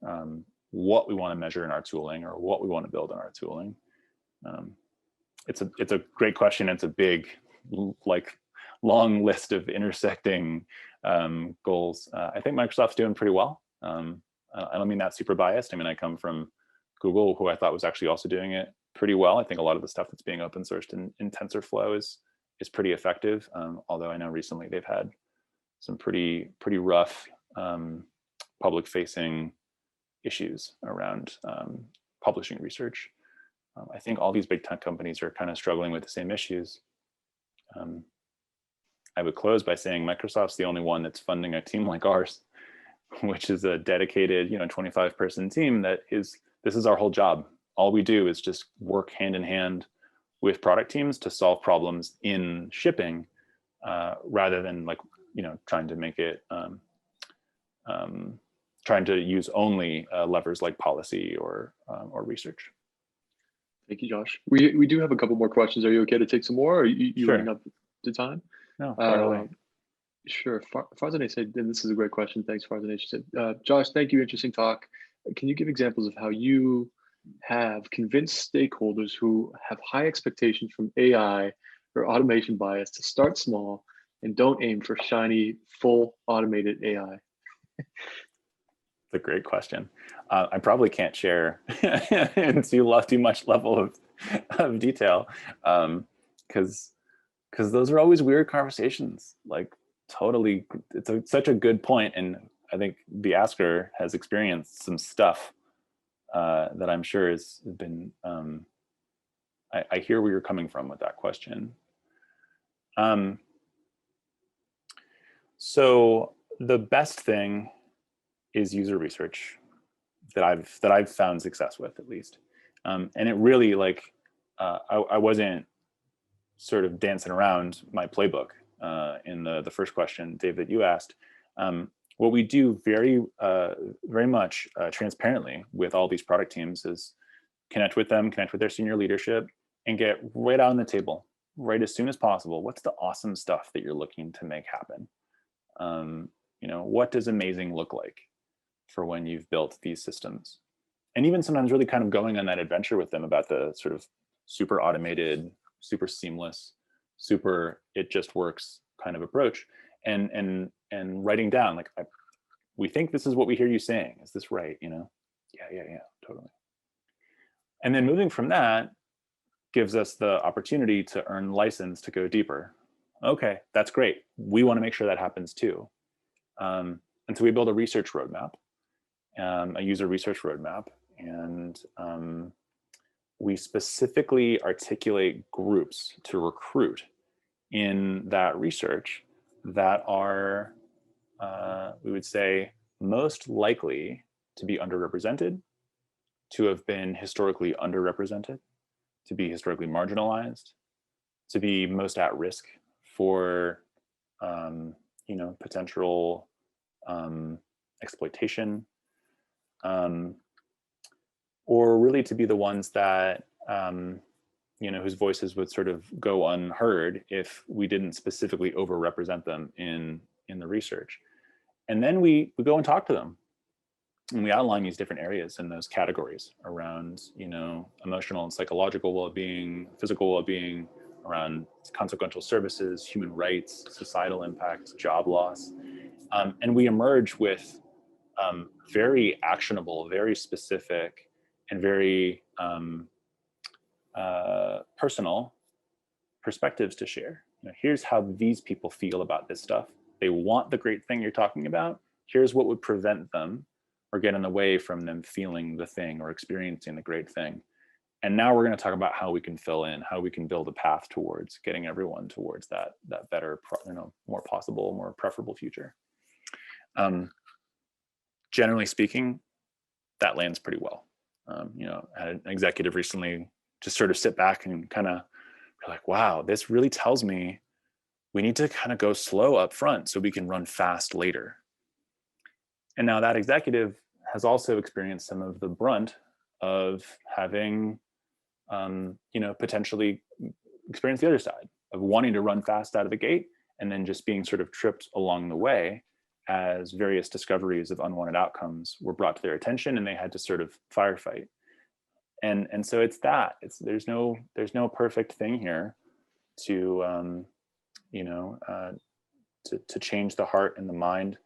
what we want to measure in our tooling or what we want to build in our tooling. It's a great question. It's a big, long list of intersecting goals. I think Microsoft's doing pretty well. I don't mean that super biased. I mean, I come from Google, who I thought was actually also doing it pretty well. I think a lot of the stuff that's being open sourced in TensorFlow is pretty effective. Although I know recently they've had some pretty rough public facing issues around publishing research. I think all these big tech companies are kind of struggling with the same issues. I would close by saying Microsoft's the only one that's funding a team like ours, which is a dedicated, 25-person team this is our whole job. All we do is just work hand in hand with product teams to solve problems in shipping, rather than trying to make it, trying to use only levers like policy or research. Thank you, Josh. We do have a couple more questions. Are you okay to take some more, or you Sure. running up to time? No, fire away. Sure. Farzaneh said, and this is a great question. Thanks, Farzaneh. She said, Josh, thank you. Interesting talk. Can you give examples of how you have convinced stakeholders who have high expectations from AI or automation bias to start small and don't aim for shiny, full automated AI? It's a great question. I probably can't share in too much level of detail, because those are always weird conversations. Like, totally, it's such a good point, and I think the asker has experienced some stuff that I'm sure has been. I hear where you're coming from with that question. So the best thing is user research that I've found success with, at least, and it really I wasn't sort of dancing around my playbook in the first question, Dave, that you asked. What we do very much transparently with all these product teams is connect with them, connect with their senior leadership, and get right out on the table, right as soon as possible. What's the awesome stuff that you're looking to make happen? What does amazing look like for when you've built these systems? And even sometimes really kind of going on that adventure with them about the sort of super automated, super seamless, super it just works kind of approach, and writing down we think this is what we hear you saying. Is this right? Yeah, totally. And then moving from that gives us the opportunity to earn license to go deeper. Okay, that's great. We want to make sure that happens too. And so we build a research roadmap, a user research roadmap, and we specifically articulate groups to recruit in that research that are, we would say, most likely to be underrepresented, to have been historically underrepresented, to be historically marginalized, to be most at risk for potential exploitation, or really to be the ones that whose voices would sort of go unheard if we didn't specifically overrepresent them in the research. And then we go and talk to them, and we outline these different areas in those categories around emotional and psychological well-being, physical well-being, around consequential services, human rights, societal impact, job loss. And we emerge with very actionable, very specific, and very personal perspectives to share. Here's how these people feel about this stuff. They want the great thing you're talking about. Here's what would prevent them or get in the way from them feeling the thing or experiencing the great thing. And now we're going to talk about how we can fill in, how we can build a path towards getting everyone towards that better, more possible, more preferable future. Generally speaking, that lands pretty well. I had an executive recently just sort of sit back and kind of be like, wow, this really tells me we need to kind of go slow up front so we can run fast later. And now that executive has also experienced some of the brunt of having, potentially experienced the other side of wanting to run fast out of the gate and then just being sort of tripped along the way as various discoveries of unwanted outcomes were brought to their attention and they had to sort of firefight. And so there's no perfect thing here to change the heart and the mind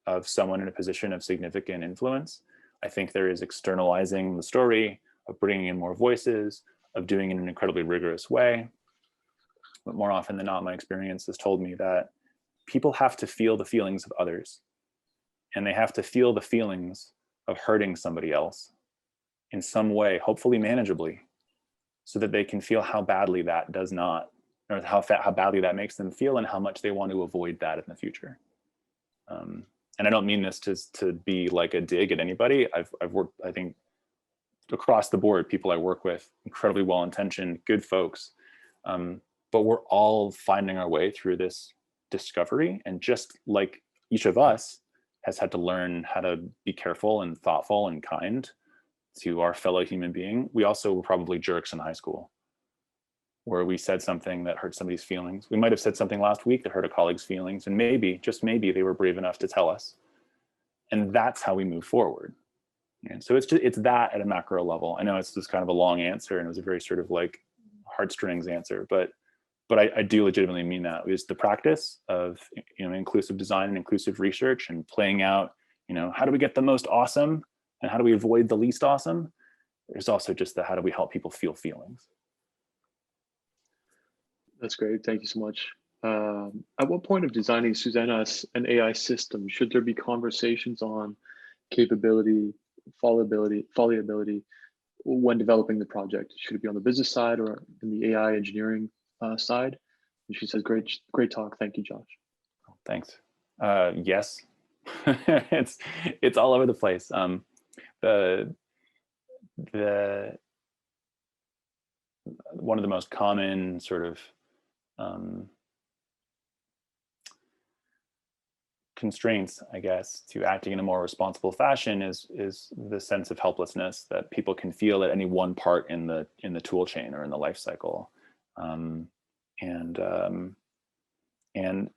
of someone in a position of significant influence. I think there is externalizing the story, of bringing in more voices, of doing it in an incredibly rigorous way. But more often than not, my experience has told me that people have to feel the feelings of others, and they have to feel the feelings of hurting somebody else in some way, hopefully manageably, so that they can feel how badly that does not, or how badly that makes them feel and how much they want to avoid that in the future. And I don't mean this to be like a dig at anybody. I've worked, I think, across the board, people I work with, incredibly well-intentioned, good folks. But we're all finding our way through this discovery. And just like each of us has had to learn how to be careful and thoughtful and kind to our fellow human being, we also were probably jerks in high school, where we said something that hurt somebody's feelings. We might have said something last week that hurt a colleague's feelings, and maybe, just maybe, they were brave enough to tell us. And that's how we move forward. And so it's that at a macro level. I know it's just kind of a long answer, and it was a very sort of like heartstrings answer, but I do legitimately mean that. It was the practice of inclusive design and inclusive research and playing out, how do we get the most awesome and how do we avoid the least awesome? There's also just the how do we help people feel feelings. That's great. Thank you so much. At what point of designing Susanna's an AI system should there be conversations on capability, fallibility when developing the project? Should it be on the business side or in the AI engineering side? And she says, great talk. Thank you, Josh. Thanks. Yes, it's all over the place. The one of the most common sort of constraints, I guess, to acting in a more responsible fashion is the sense of helplessness that people can feel at any one part in the tool chain or in the life cycle, and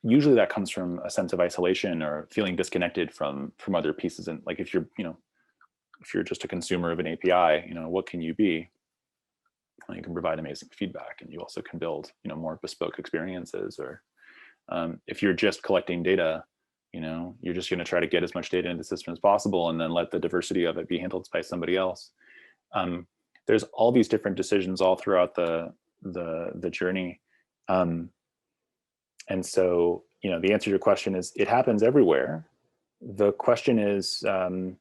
usually that comes from a sense of isolation or feeling disconnected from other pieces. And like if you're just a consumer of an API, what can you be? Well, you can provide amazing feedback, and you also can build more bespoke experiences. Or if you're just collecting data, you're just going to try to get as much data into the system as possible and then let the diversity of it be handled by somebody else. There's all these different decisions all throughout the journey. And so, the answer to your question is it happens everywhere. The question is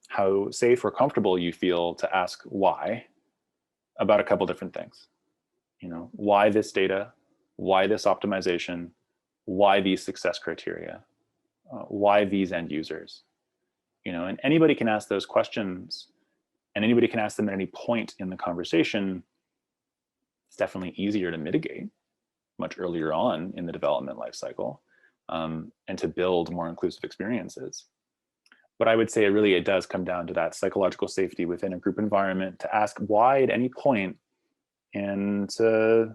how safe or comfortable you feel to ask why about a couple different things. Why this data? Why this optimization? Why these success criteria? Why these end users? And anybody can ask those questions, and anybody can ask them at any point in the conversation. it's definitely easier to mitigate much earlier on in the development life cycle, and to build more inclusive experiences. But I would say it does come down to that psychological safety within a group environment, to ask why at any point, and to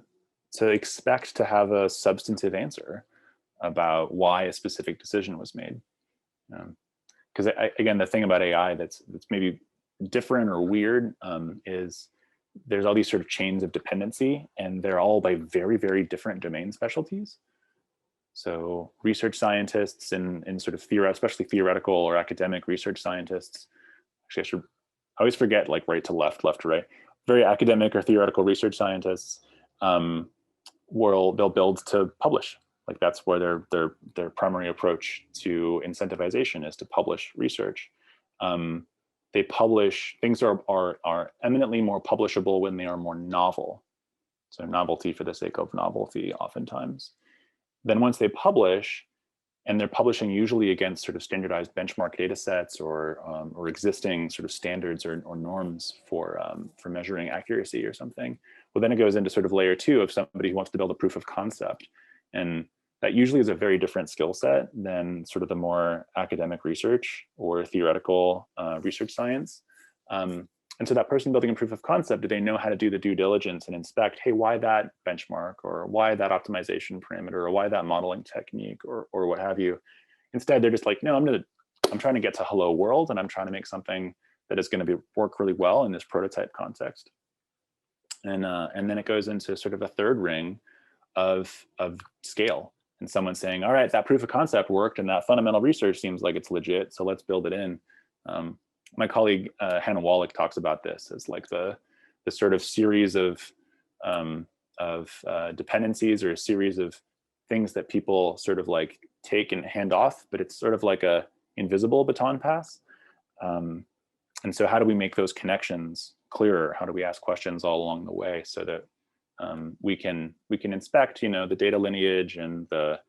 expect to have a substantive answer about why a specific decision was made. Because again, the thing about AI that's maybe different or weird is there's all these sort of chains of dependency, and they're all by very, very different domain specialties. So research scientists and sort of especially theoretical or academic research scientists, actually I always forget like right to left, left to right. Very academic or theoretical research scientists they'll build to publish. Like that's where their primary approach to incentivization is to publish research. They publish, things are eminently more publishable when they are more novel. So novelty for the sake of novelty oftentimes. Then once they publish, and they're publishing usually against sort of standardized benchmark data sets or existing sort of standards or norms for measuring accuracy or something, well, then it goes into sort of layer 2 of somebody who wants to build a proof of concept. And that usually is a very different skill set than sort of the more academic research or theoretical research science. And so that person building a proof of concept, do they know how to do the due diligence and inspect, hey, why that benchmark, or why that optimization parameter, or why that modeling technique, or what have you? Instead, they're just like, no, I'm trying to get to hello world, and I'm trying to make something that is going to work really well in this prototype context. And then it goes into sort of a third ring of scale, and someone saying, all right, that proof of concept worked, and that fundamental research seems like it's legit, so let's build it in. My colleague Hannah Wallach talks about this as like the sort of series of dependencies, or a series of things that people sort of like take and hand off, but it's sort of like a invisible baton pass. And so how do we make those connections clearer? How do we ask questions all along the way so that we can inspect, the data lineage and the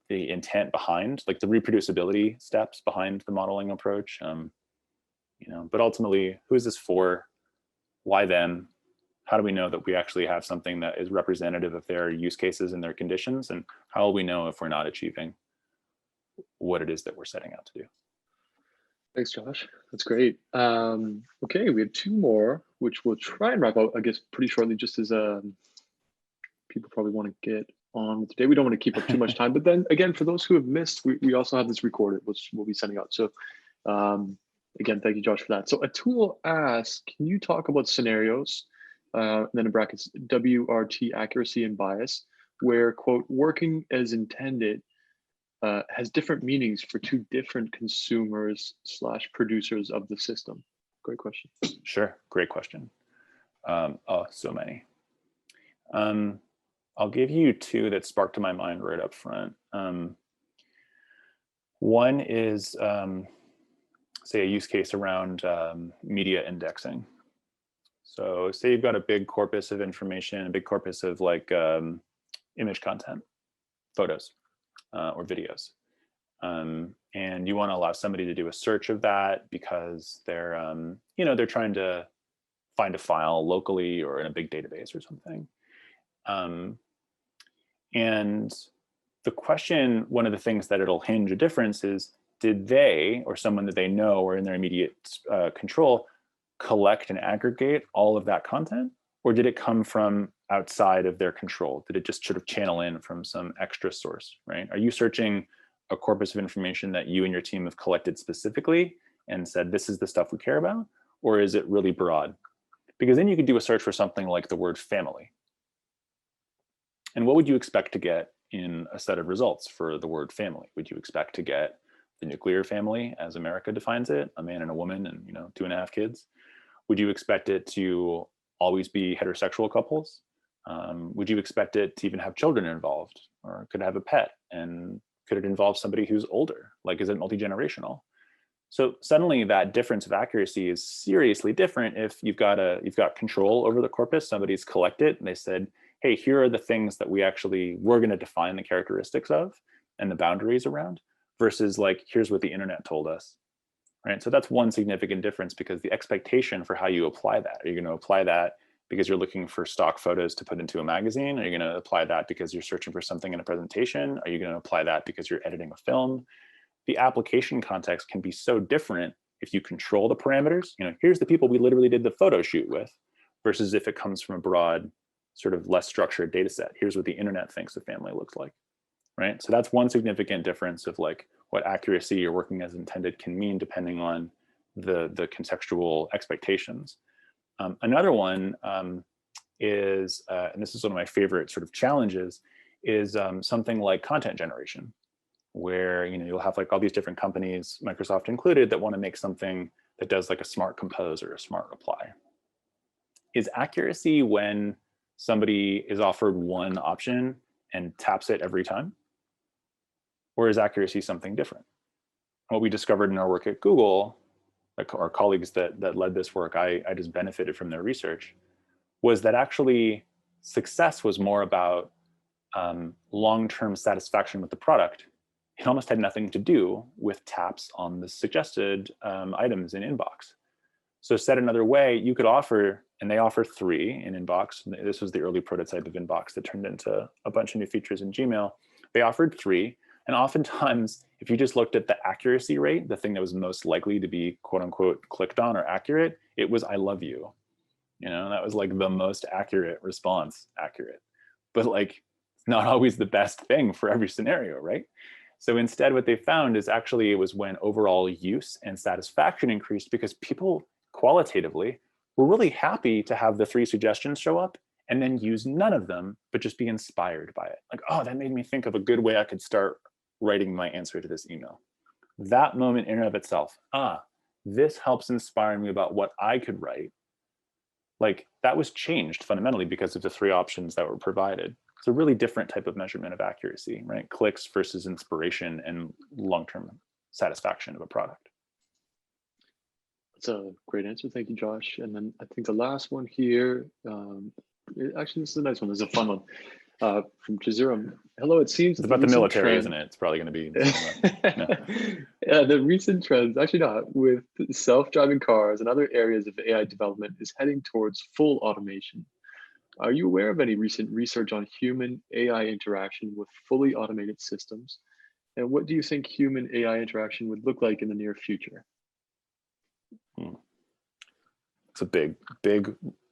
intent behind, like the reproducibility steps behind the modeling approach. But ultimately, who is this for? Why them? How do we know that we actually have something that is representative of their use cases and their conditions? And how will we know if we're not achieving what it is that we're setting out to do? Thanks, Josh. That's great. Okay, we have 2 more, which we'll try and wrap up, I guess, pretty shortly, just as people probably want to get on with the day. We don't want to keep up too much time. But then again, for those who have missed, we also have this recorded, which we'll be sending out. So again, thank you, Josh, for that. So Atul asks, can you talk about scenarios, and then in brackets, WRT accuracy and bias, where, quote, working as intended has different meanings for 2 different consumers / producers of the system? Great question. Sure, great question. So many. I'll give you 2 that sparked to my mind right up front. One is, say, a use case around media indexing. So say you've got a big corpus of information, a big corpus of like image content, photos or videos. And you want to allow somebody to do a search of that because they're, they're trying to find a file locally or in a big database or something. And the question, one of the things that it'll hinge a difference is, did they or someone that they know or in their immediate control collect and aggregate all of that content? Or did it come from outside of their control? Did it just sort of channel in from some extra source, right? Are you searching a corpus of information that you and your team have collected specifically and said, this is the stuff we care about? Or is it really broad? Because then you could do a search for something like the word family. And what would you expect to get in a set of results for the word family? Would you expect to get the nuclear family as America defines it, a man and a woman and 2.5 kids? Would you expect it to always be heterosexual couples? Would you expect it to even have children involved? Or could it have a pet? And could it involve somebody who's older? Like, is it multi-generational? So suddenly that difference of accuracy is seriously different if you've got control over the corpus, somebody's collected and they said, hey, here are the things that we're going to define the characteristics of and the boundaries around, versus like, here's what the internet told us, right? So that's one significant difference, because the expectation for how you apply that, are you going to apply that because you're looking for stock photos to put into a magazine? Are you going to apply that because you're searching for something in a presentation? Are you going to apply that because you're editing a film? The application context can be so different if you control the parameters. Here's the people we literally did the photo shoot with, versus if it comes from a broad, sort of less structured data set. Here's what the internet thinks a family looks like, right? So that's one significant difference of like what accuracy or working as intended can mean depending on the contextual expectations. Another one is, and this is one of my favorite sort of challenges, is something like content generation, where you'll have like all these different companies, Microsoft included, that want to make something that does like a smart compose or a smart reply. Is accuracy when somebody is offered one option and taps it every time? Or is accuracy something different? What we discovered in our work at Google, like our colleagues that led this work, I just benefited from their research, was that actually success was more about long-term satisfaction with the product. It almost had nothing to do with taps on the suggested items in inbox. So said another way, you could offer, and they offer 3 in inbox. This was the early prototype of inbox that turned into a bunch of new features in Gmail. They offered 3. And oftentimes, if you just looked at the accuracy rate, the thing that was most likely to be quote unquote clicked on or accurate, it was "I love you." That was like the most accurate response, but like it's not always the best thing for every scenario, right? So instead, what they found is actually it was when overall use and satisfaction increased because people qualitatively were really happy to have the 3 suggestions show up and then use none of them, but just be inspired by it. Like, oh, that made me think of a good way I could start writing my answer to this email. That moment in and of itself, this helps inspire me about what I could write. Like that was changed fundamentally because of the 3 options that were provided. It's a really different type of measurement of accuracy, right? Clicks versus inspiration and long-term satisfaction of a product. That's a great answer. Thank you, Josh. And then I think the last one here, actually, this is a nice one. This is a fun one from Jaziram. Hello, it seems it's about the military, isn't it? It's probably going to be. Yeah, the recent trends, actually not, with self-driving cars and other areas of AI development is heading towards full automation. Are you aware of any recent research on human AI interaction with fully automated systems? And what do you think human AI interaction would look like in the near future? It's a big,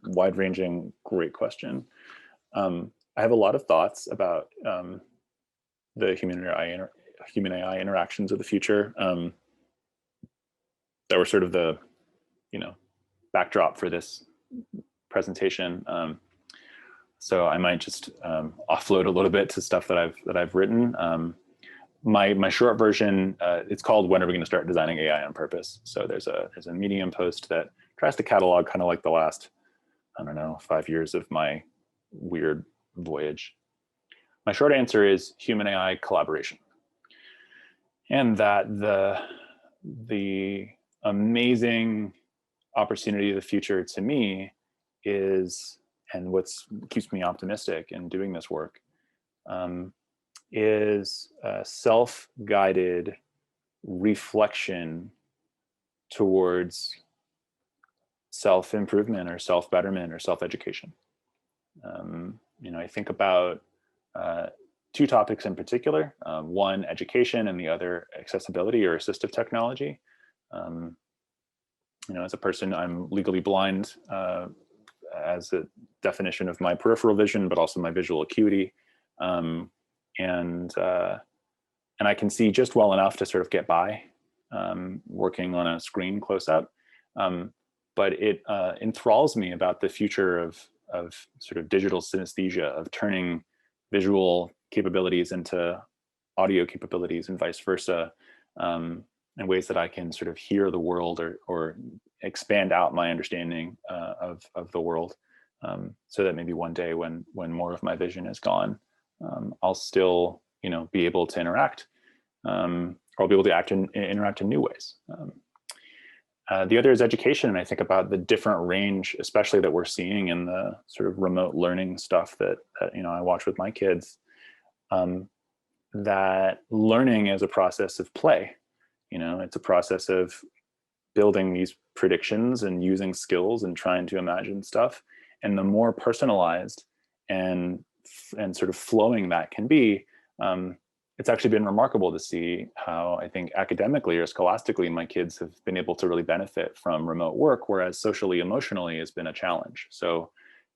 wide-ranging, great question. I have a lot of thoughts about the human AI interactions of the future that were sort of the backdrop for this presentation. So I might just offload a little bit to stuff that I've written. My short version, it's called "When Are We Going to Start Designing AI on Purpose?" So there's a Medium post that tries to catalog kind of like the last, 5 years of my weird voyage. My short answer is human AI collaboration, and that the amazing opportunity of the future to me is, and what keeps me optimistic in doing this work, is self-guided reflection towards self-improvement or self-betterment or self-education. I think about 2 topics in particular, one education and the other accessibility or assistive technology. As a person, I'm legally blind as a definition of my peripheral vision, but also my visual acuity. And I can see just well enough to sort of get by working on a screen close up. But it enthralls me about the future of sort of digital synesthesia, of turning visual capabilities into audio capabilities and vice versa, in ways that I can sort of hear the world or expand out my understanding of the world, so that maybe one day when more of my vision is gone, I'll still be able to interact, or I'll be able to interact in new ways. The other is education, and I think about the different range, especially that we're seeing in the sort of remote learning stuff that I watch with my kids. That learning is a process of play. It's a process of building these predictions and using skills and trying to imagine stuff. And the more personalized and sort of flowing that can be, it's actually been remarkable to see how, I think, academically or scholastically, my kids have been able to really benefit from remote work, whereas socially, emotionally has been a challenge. So,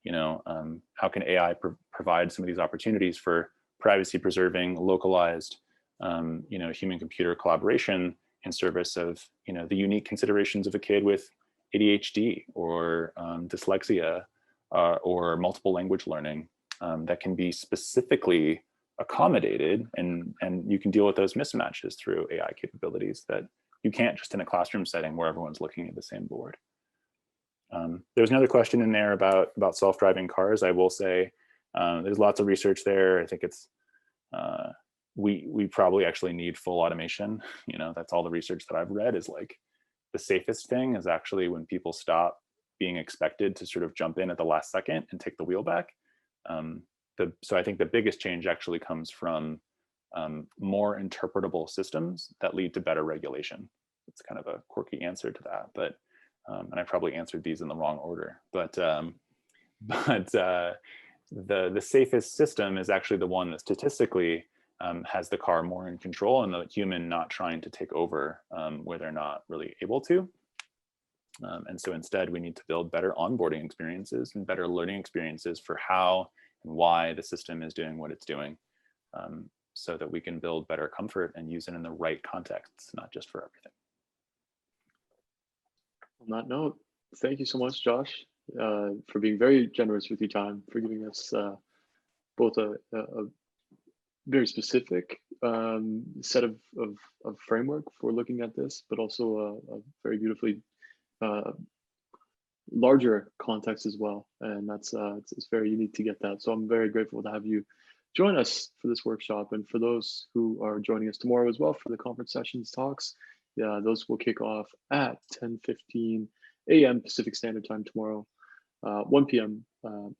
how can AI provide some of these opportunities for privacy preserving, localized, human-computer collaboration in service of, the unique considerations of a kid with ADHD or dyslexia or multiple language learning that can be specifically accommodated, and you can deal with those mismatches through AI capabilities that you can't just in a classroom setting where everyone's looking at the same board. There's another question in there about self-driving cars. I will say there's lots of research there. I think it's we probably actually need full automation. That's all the research that I've read is like the safest thing is actually when people stop being expected to sort of jump in at the last second and take the wheel back. So I think the biggest change actually comes from more interpretable systems that lead to better regulation. It's kind of a quirky answer to that, but and I probably answered these in the wrong order. But the safest system is actually the one that statistically has the car more in control and the human not trying to take over where they're not really able to. And so instead, we need to build better onboarding experiences and better learning experiences for how and why the system is doing what it's doing, so that we can build better comfort and use it in the right contexts, not just for everything. On that note, thank you so much, Josh, for being very generous with your time, for giving us both a very specific set of framework for looking at this, but also a very beautifully larger context as well. And that's it's very unique to get that. So I'm very grateful to have you join us for this workshop. And for those who are joining us tomorrow as well for the conference sessions talks, those will kick off at 10:15 a.m. Pacific Standard Time tomorrow, 1 p.m.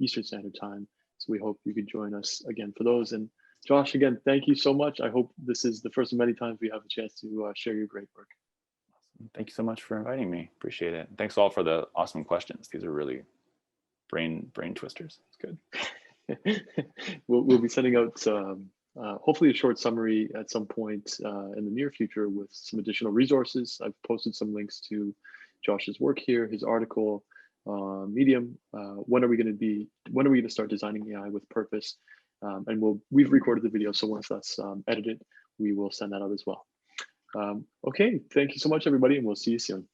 Eastern Standard Time. So we hope you could join us again for those. And Josh, again, thank you so much. I hope this is the first of many times we have a chance to share your great work. Awesome. Thank you so much for inviting me. Appreciate it. Thanks all for the awesome questions. These are really brain twisters. It's good. We'll be sending out hopefully a short summary at some point in the near future with some additional resources. I've posted some links to Josh's work here, his article, Medium. When are we going to start designing AI with purpose? And we've recorded the video, so once that's edited, we will send that out as well. Okay, thank you so much, everybody, and we'll see you soon.